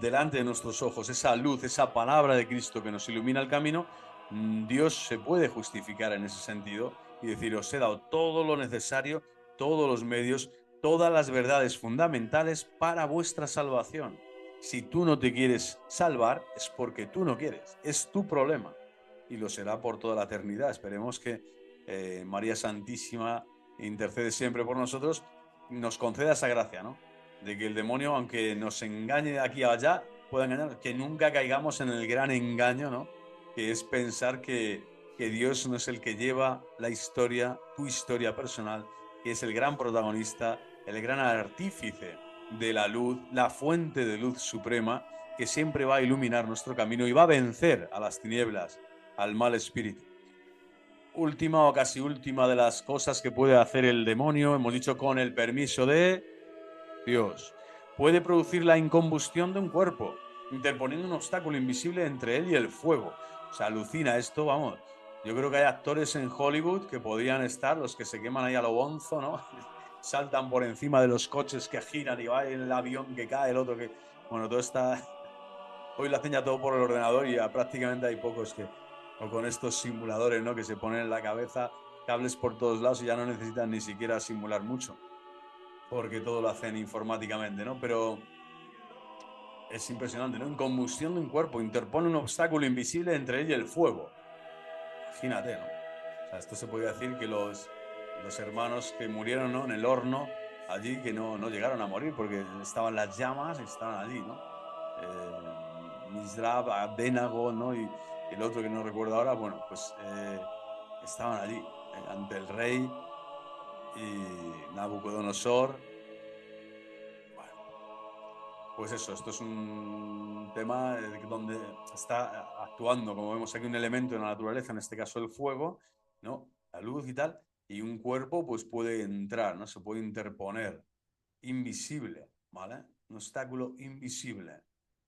delante de nuestros ojos, esa luz, esa palabra de Cristo que nos ilumina el camino, Dios se puede justificar en ese sentido y decir, os he dado todo lo necesario, todos los medios, todas las verdades fundamentales para vuestra salvación. Si tú no te quieres salvar, es porque tú no quieres, es tu problema y lo será por toda la eternidad. Esperemos que María Santísima intercede siempre por nosotros, nos conceda esa gracia, ¿no? De que el demonio, aunque nos engañe de aquí a allá, pueda engañar, que nunca caigamos en el gran engaño, ¿no? Que es pensar que Dios no es el que lleva la historia, tu historia personal, que es el gran protagonista, el gran artífice de la luz, la fuente de luz suprema, que siempre va a iluminar nuestro camino y va a vencer a las tinieblas, al mal espíritu. Última o casi última de las cosas que puede hacer el demonio, hemos dicho con el permiso de Dios. Puede producir la incombustión de un cuerpo, interponiendo un obstáculo invisible entre él y el fuego. O sea, alucina esto, vamos. Yo creo que hay actores en Hollywood que podrían estar, los que se queman ahí a lo bonzo, ¿no? Saltan por encima de los coches que giran y va el avión que cae, el otro que... Bueno, todo está... Hoy lo hacen ya todo por el ordenador y ya prácticamente hay pocos que... O con estos simuladores, ¿no? Que se ponen en la cabeza cables por todos lados y ya no necesitan ni siquiera simular mucho porque todo lo hacen informáticamente, ¿no? Pero es impresionante, ¿no? En combustión de un cuerpo, interpone un obstáculo invisible entre él y el fuego. Imagínate, ¿no? O sea, esto se podría decir que los hermanos que murieron, ¿no? En el horno, allí, que no llegaron a morir porque estaban las llamas y estaban allí, ¿no? Misrab, Abdenago, ¿no? Y el otro que no recuerdo ahora, bueno, pues estaban allí, ante el rey y Nabucodonosor. Bueno, pues eso, esto es un tema donde está actuando, como vemos aquí, un elemento de la naturaleza, en este caso el fuego, ¿no? La luz y tal, y un cuerpo pues puede entrar, ¿no? Se puede interponer, invisible, ¿vale? Un obstáculo invisible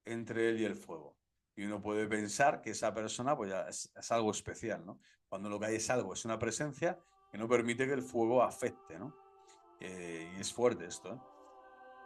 entre él y el fuego. Y uno puede pensar que esa persona pues ya es algo especial, ¿no? Cuando lo que hay es algo, es una presencia que no permite que el fuego afecte, ¿no? Y es fuerte esto, ¿eh?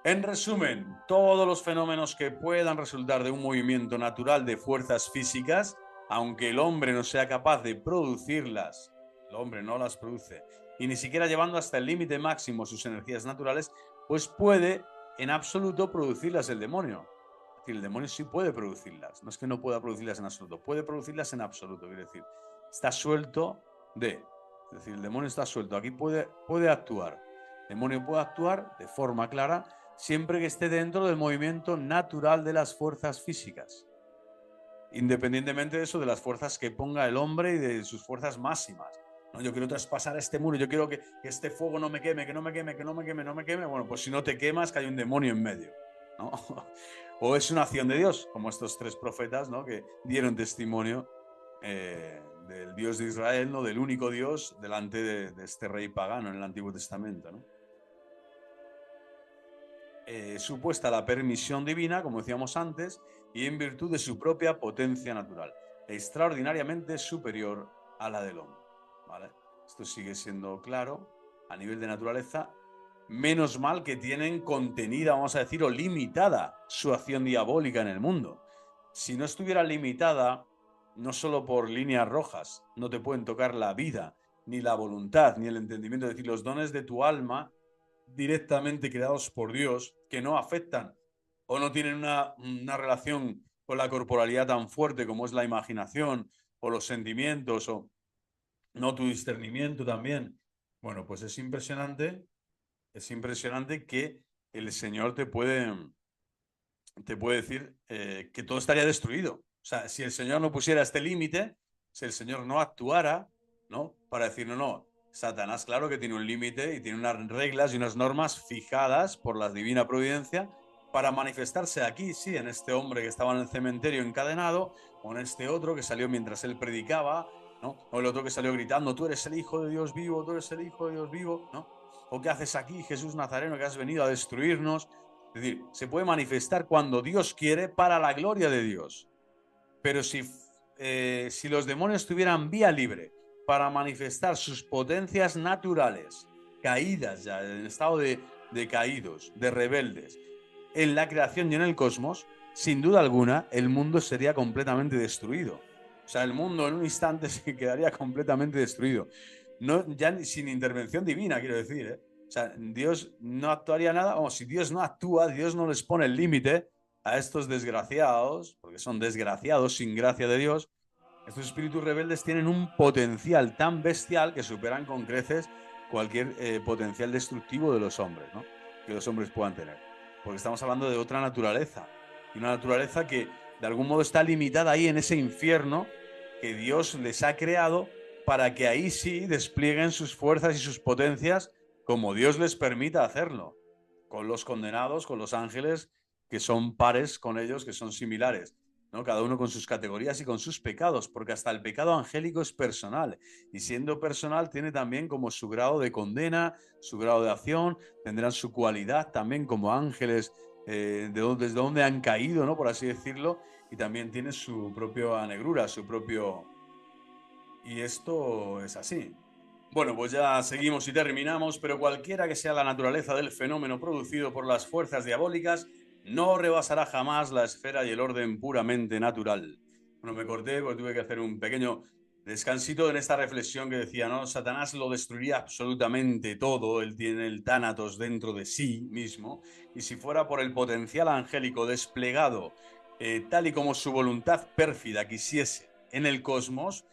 En resumen, todos los fenómenos que puedan resultar de un movimiento natural de fuerzas físicas, aunque el hombre no sea capaz de producirlas, el hombre no las produce, y ni siquiera llevando hasta el límite máximo sus energías naturales, pues puede en absoluto producirlas el demonio. Es decir, el demonio sí puede producirlas, no es que no pueda producirlas en absoluto, puede producirlas en absoluto, quiere decir, está suelto de, es decir, el demonio está suelto, aquí puede actuar, el demonio puede actuar de forma clara siempre que esté dentro del movimiento natural de las fuerzas físicas, independientemente de eso, de las fuerzas que ponga el hombre y de sus fuerzas máximas. No, yo quiero traspasar este muro, yo quiero que este fuego no me queme, que no me queme, que no me queme, no me queme. Bueno, pues si no te quemas, que hay un demonio en medio, ¿no? O es una acción de Dios, como estos tres profetas, ¿no? Que dieron testimonio del Dios de Israel, ¿no? Del único Dios delante de este rey pagano en el Antiguo Testamento, ¿no? Supuesta la permisión divina, como decíamos antes, y en virtud de su propia potencia natural, extraordinariamente superior a la del hombre, ¿vale? Esto sigue siendo claro a nivel de naturaleza. Menos mal que tienen contenida, vamos a decir, o limitada su acción diabólica en el mundo. Si no estuviera limitada, no solo por líneas rojas, no te pueden tocar la vida, ni la voluntad, ni el entendimiento, es decir, los dones de tu alma directamente creados por Dios, que no afectan o no tienen una relación con la corporalidad tan fuerte como es la imaginación o los sentimientos o no tu discernimiento también. Bueno, pues es impresionante que el Señor te puede decir que todo estaría destruido. O sea, si el Señor no pusiera este límite, si el Señor no actuara, ¿no? Para decir, no, no, Satanás, claro que tiene un límite y tiene unas reglas y unas normas fijadas por la divina providencia para manifestarse aquí, sí, en este hombre que estaba en el cementerio encadenado, o en este otro que salió mientras él predicaba, ¿no? O el otro que salió gritando, tú eres el Hijo de Dios vivo, tú eres el Hijo de Dios vivo, ¿no? ¿O qué haces aquí, Jesús Nazareno, que has venido a destruirnos? Es decir, se puede manifestar cuando Dios quiere para la gloria de Dios. Pero si los demonios tuvieran vía libre para manifestar sus potencias naturales, caídas ya, en estado de caídos, de rebeldes, en la creación y en el cosmos, sin duda alguna, el mundo sería completamente destruido. O sea, el mundo en un instante se quedaría completamente destruido. No, ya sin intervención divina, quiero decir, ¿eh? O sea, Dios no actuaría nada, o si Dios no actúa, Dios no les pone el límite a estos desgraciados, porque son desgraciados sin gracia de Dios. Estos espíritus rebeldes tienen un potencial tan bestial que superan con creces cualquier potencial destructivo de los hombres, ¿no? Que los hombres puedan tener. Porque estamos hablando de otra naturaleza, y una naturaleza que de algún modo está limitada ahí en ese infierno que Dios les ha creado para que ahí sí desplieguen sus fuerzas y sus potencias como Dios les permita hacerlo, con los condenados, con los ángeles que son pares con ellos, que son similares, ¿no? Cada uno con sus categorías y con sus pecados, porque hasta el pecado angélico es personal, y siendo personal tiene también como su grado de condena, su grado de acción, tendrán su cualidad también como ángeles, desde donde han caído, ¿no? Por así decirlo, y también tiene su propia negrura, su propio... Y esto es así. Bueno, pues ya seguimos y terminamos, pero cualquiera que sea la naturaleza del fenómeno producido por las fuerzas diabólicas, no rebasará jamás la esfera y el orden puramente natural. Bueno, me corté porque tuve que hacer un pequeño descansito en esta reflexión que decía, ¿no? Satanás lo destruiría absolutamente todo, él tiene el tánatos dentro de sí mismo, y si fuera por el potencial angélico desplegado, tal y como su voluntad pérfida quisiese en el cosmos,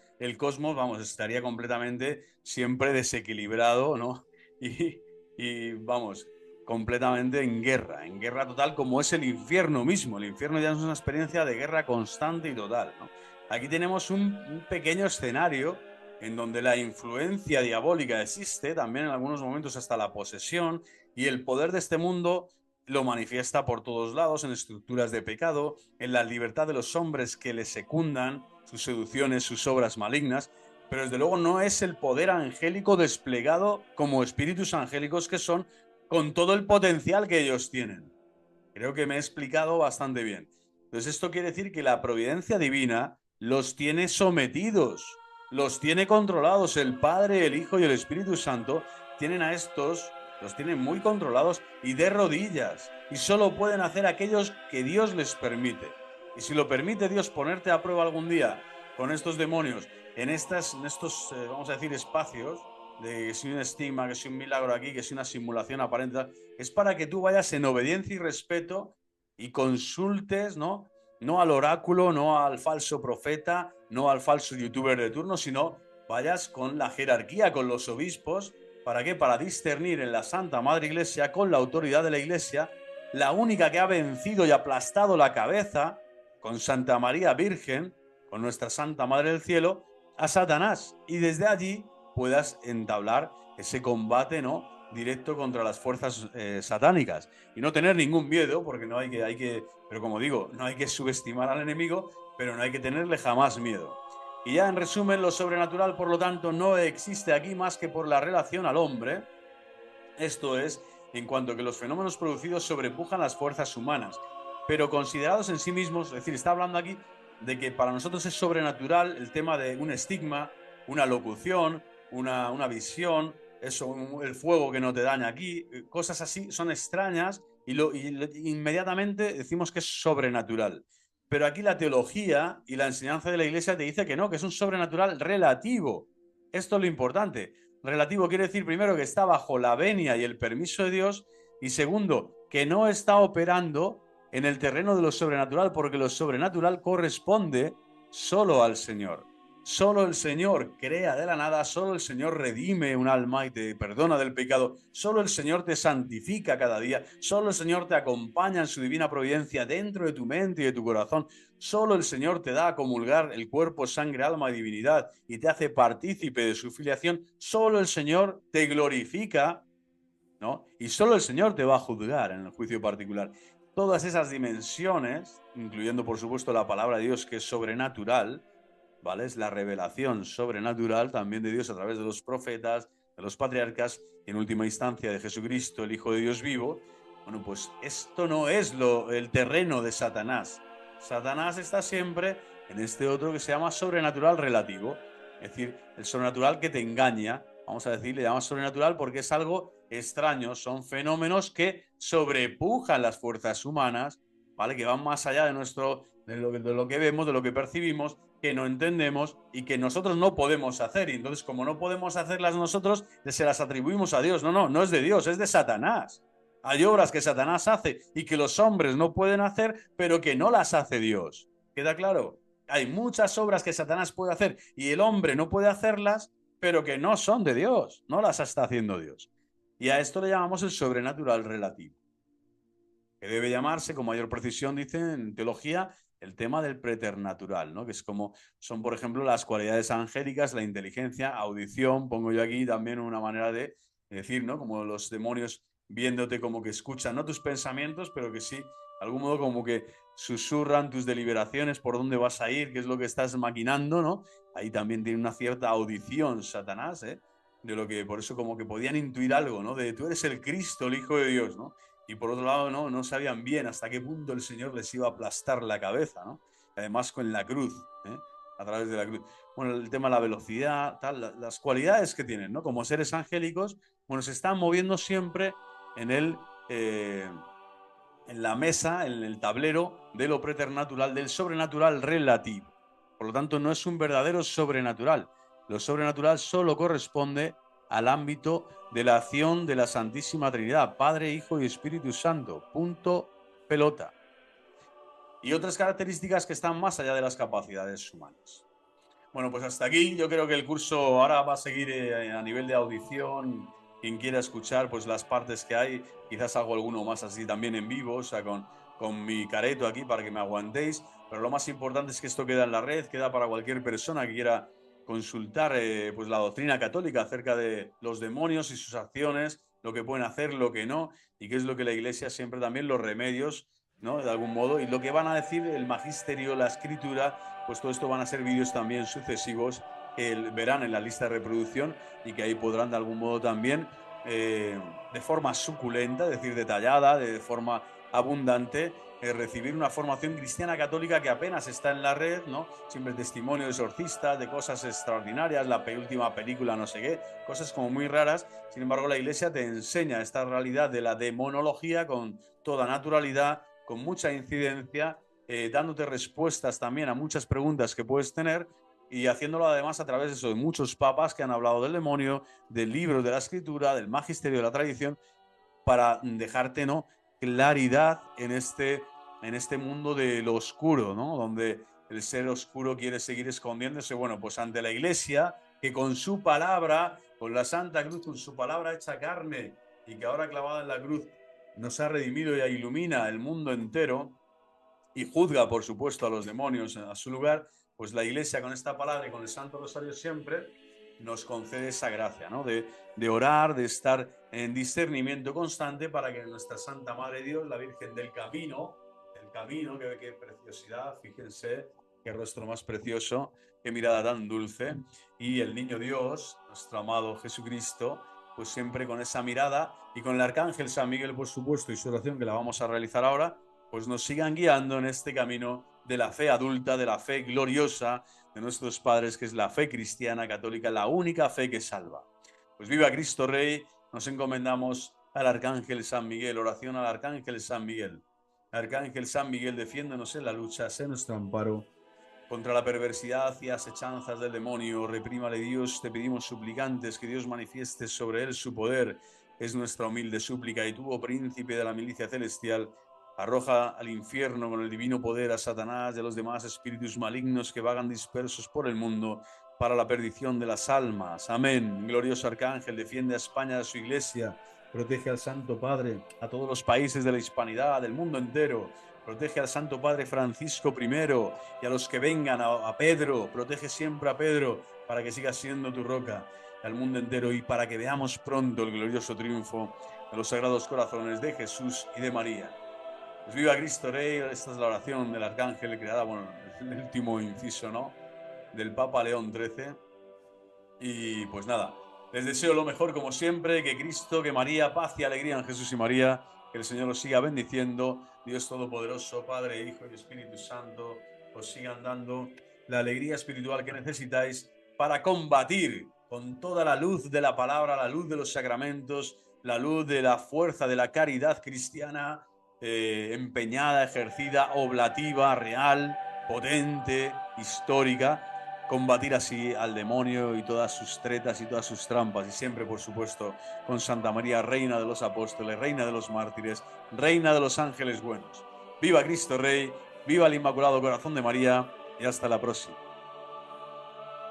vamos, estaría completamente siempre desequilibrado, ¿no? Y vamos, completamente en guerra total, como es el infierno mismo. El infierno ya es una experiencia de guerra constante y total, ¿no? Aquí tenemos un pequeño escenario en donde la influencia diabólica existe, también en algunos momentos hasta la posesión, y el poder de este mundo lo manifiesta por todos lados, en estructuras de pecado, en la libertad de los hombres que le secundan, sus seducciones, sus obras malignas, pero desde luego no es el poder angélico desplegado como espíritus angélicos que son, con todo el potencial que ellos tienen. Creo que me he explicado bastante bien. Entonces esto quiere decir que la providencia divina los tiene sometidos, los tiene controlados. El Padre, el Hijo y el Espíritu Santo tienen a estos, los tienen muy controlados y de rodillas. Y solo pueden hacer aquellos que Dios les permite. Y si lo permite Dios ponerte a prueba algún día con estos demonios en estos, vamos a decir, espacios, de que si un estigma, que si un milagro aquí, que si una simulación aparente, es para que tú vayas en obediencia y respeto y consultes, ¿no? No al oráculo, no al falso profeta, no al falso youtuber de turno, sino vayas con la jerarquía, con los obispos. ¿Para qué? Para discernir en la Santa Madre Iglesia, con la autoridad de la Iglesia, la única que ha vencido y aplastado la cabeza, con Santa María Virgen, con nuestra Santa Madre del Cielo, a Satanás. Y desde allí puedas entablar ese combate, ¿no?, directo contra las fuerzas satánicas y no tener ningún miedo, porque no hay que, pero como digo, no hay que subestimar al enemigo, pero no hay que tenerle jamás miedo. Y ya en resumen, lo sobrenatural, por lo tanto, no existe aquí más que por la relación al hombre. Esto es, en cuanto que los fenómenos producidos sobrepujan las fuerzas humanas, pero considerados en sí mismos, es decir, está hablando aquí de que para nosotros es sobrenatural el tema de un estigma, una locución, una visión, eso, el fuego que no te daña aquí, cosas así son extrañas inmediatamente decimos que es sobrenatural. Pero aquí la teología y la enseñanza de la Iglesia te dice que no, que es un sobrenatural relativo. Esto es lo importante. Relativo quiere decir, primero, que está bajo la venia y el permiso de Dios, y segundo, que no está operando en el terreno de lo sobrenatural, porque lo sobrenatural corresponde solo al Señor. Solo el Señor crea de la nada, solo el Señor redime un alma y te perdona del pecado, solo el Señor te santifica cada día, solo el Señor te acompaña en su divina providencia dentro de tu mente y de tu corazón, solo el Señor te da a comulgar el cuerpo, sangre, alma y divinidad y te hace partícipe de su filiación, solo el Señor te glorifica, ¿no? Y solo el Señor te va a juzgar en el juicio particular. Todas esas dimensiones, incluyendo por supuesto la palabra de Dios que es sobrenatural, ¿vale? Es la revelación sobrenatural también de Dios a través de los profetas, de los patriarcas y en última instancia de Jesucristo, el Hijo de Dios vivo. Bueno, pues esto no es el terreno de Satanás. Satanás está siempre en este otro que se llama sobrenatural relativo, es decir, el sobrenatural que te engaña. Vamos a decir, le llamas sobrenatural porque es algo extraño, son fenómenos que sobrepujan las fuerzas humanas, ¿vale? Que van más allá de lo que vemos, de lo que percibimos, que no entendemos y que nosotros no podemos hacer. Y entonces, como no podemos hacerlas nosotros, se las atribuimos a Dios. No es de Dios, es de Satanás. Hay obras que Satanás hace y que los hombres no pueden hacer, pero que no las hace Dios. ¿Queda claro? Hay muchas obras que Satanás puede hacer y el hombre no puede hacerlas, pero que no son de Dios, no las está haciendo Dios. Y a esto le llamamos el sobrenatural relativo, que debe llamarse, con mayor precisión, dicen en teología, el tema del preternatural, ¿no? Que es como son, por ejemplo, las cualidades angélicas, la inteligencia, audición, pongo yo aquí también una manera de decir, ¿no? Como los demonios viéndote como que escuchan, no tus pensamientos, pero que sí, de algún modo como que susurran tus deliberaciones, por dónde vas a ir, qué es lo que estás maquinando, ¿no? Ahí también tiene una cierta audición Satanás, ¿eh? De lo que, por eso como que podían intuir algo, ¿no? De tú eres el Cristo, el Hijo de Dios, ¿no? Y por otro lado, no sabían bien hasta qué punto el Señor les iba a aplastar la cabeza, ¿no? Además con la cruz, ¿eh? A través de la cruz. Bueno, el tema de la velocidad, tal, las cualidades que tienen, ¿no? Como seres angélicos, bueno, se están moviendo siempre en en la mesa, en el tablero de lo preternatural, del sobrenatural relativo. Por lo tanto, no es un verdadero sobrenatural. Lo sobrenatural solo corresponde al ámbito de la acción de la Santísima Trinidad, Padre, Hijo y Espíritu Santo. Punto, pelota. Y otras características que están más allá de las capacidades humanas. Bueno, pues hasta aquí. Yo creo que el curso ahora va a seguir a nivel de audición. Quien quiera escuchar, pues las partes que hay, quizás hago alguno más así también en vivo, o sea, con mi careto aquí para que me aguantéis. Pero lo más importante es que esto queda en la red, queda para cualquier persona que quiera consultar pues la doctrina católica acerca de los demonios y sus acciones lo que pueden hacer, lo que no, y qué es lo que la Iglesia siempre también, los remedios, ¿no? De algún modo, y lo que van a decir el magisterio, la escritura, pues todo esto van a ser vídeos también sucesivos que verán en la lista de reproducción y que ahí podrán de algún modo también, de forma suculenta, es decir, detallada, de forma abundante, recibir una formación cristiana católica que apenas está en la red, ¿no? Siempre testimonio de exorcistas, de cosas extraordinarias, la última película no sé qué, cosas como muy raras. Sin embargo, la Iglesia te enseña esta realidad de la demonología con toda naturalidad, con mucha incidencia, dándote respuestas también a muchas preguntas que puedes tener y haciéndolo además a través de eso, de muchos papas que han hablado del demonio, del libro de la escritura, del magisterio de la tradición, para dejarte, ¿no?, claridad en este mundo de lo oscuro, ¿no?, donde el ser oscuro quiere seguir escondiéndose. Bueno, pues ante la Iglesia, que con su palabra, con la Santa Cruz, con su palabra hecha carne, y que ahora clavada en la cruz nos ha redimido y ilumina el mundo entero, y juzga, por supuesto, a los demonios a su lugar, pues la Iglesia con esta palabra y con el Santo Rosario siempre nos concede esa gracia, ¿no? De orar, de estar en discernimiento constante para que nuestra Santa Madre Dios, la Virgen del Camino, qué preciosidad, fíjense, qué rostro más precioso, qué mirada tan dulce, y el Niño Dios, nuestro amado Jesucristo, pues siempre con esa mirada y con el Arcángel San Miguel, por supuesto, y su oración que la vamos a realizar ahora, pues nos sigan guiando en este camino de la fe adulta, de la fe gloriosa de nuestros padres, que es la fe cristiana católica, la única fe que salva. Pues viva Cristo Rey, nos encomendamos al Arcángel San Miguel, oración al Arcángel San Miguel. Arcángel San Miguel, defiéndonos en la lucha, sé nuestro amparo contra la perversidad y asechanzas del demonio. Reprímale Dios, te pedimos suplicantes que Dios manifieste sobre él su poder. Es nuestra humilde súplica. Y tú, oh príncipe de la milicia celestial, arroja al infierno con el divino poder a Satanás y a los demás espíritus malignos que vagan dispersos por el mundo para la perdición de las almas. Amén. Glorioso Arcángel, defiende a España, a su iglesia, protege al Santo Padre, a todos los países de la hispanidad, del mundo entero. Protege al Santo Padre Francisco I y a los que vengan, a Pedro, protege siempre a Pedro para que siga siendo tu roca, al mundo entero, y para que veamos pronto el glorioso triunfo de los sagrados corazones de Jesús y de María. Pues viva Cristo Rey. Esta es la oración del Arcángel creada, bueno, el último inciso, ¿no?, del Papa León XIII. Y pues nada, les deseo lo mejor como siempre, que Cristo, que María, paz y alegría en Jesús y María, que el Señor os siga bendiciendo, Dios Todopoderoso, Padre, Hijo y Espíritu Santo, os sigan dando la alegría espiritual que necesitáis para combatir con toda la luz de la palabra, la luz de los sacramentos, la luz de la fuerza de la caridad cristiana, empeñada, ejercida, oblativa, real, potente, histórica, combatir así al demonio y todas sus tretas y todas sus trampas, y siempre, por supuesto, con Santa María, Reina de los Apóstoles, Reina de los Mártires, Reina de los Ángeles Buenos. ¡Viva Cristo Rey! ¡Viva el Inmaculado Corazón de María! Y hasta la próxima.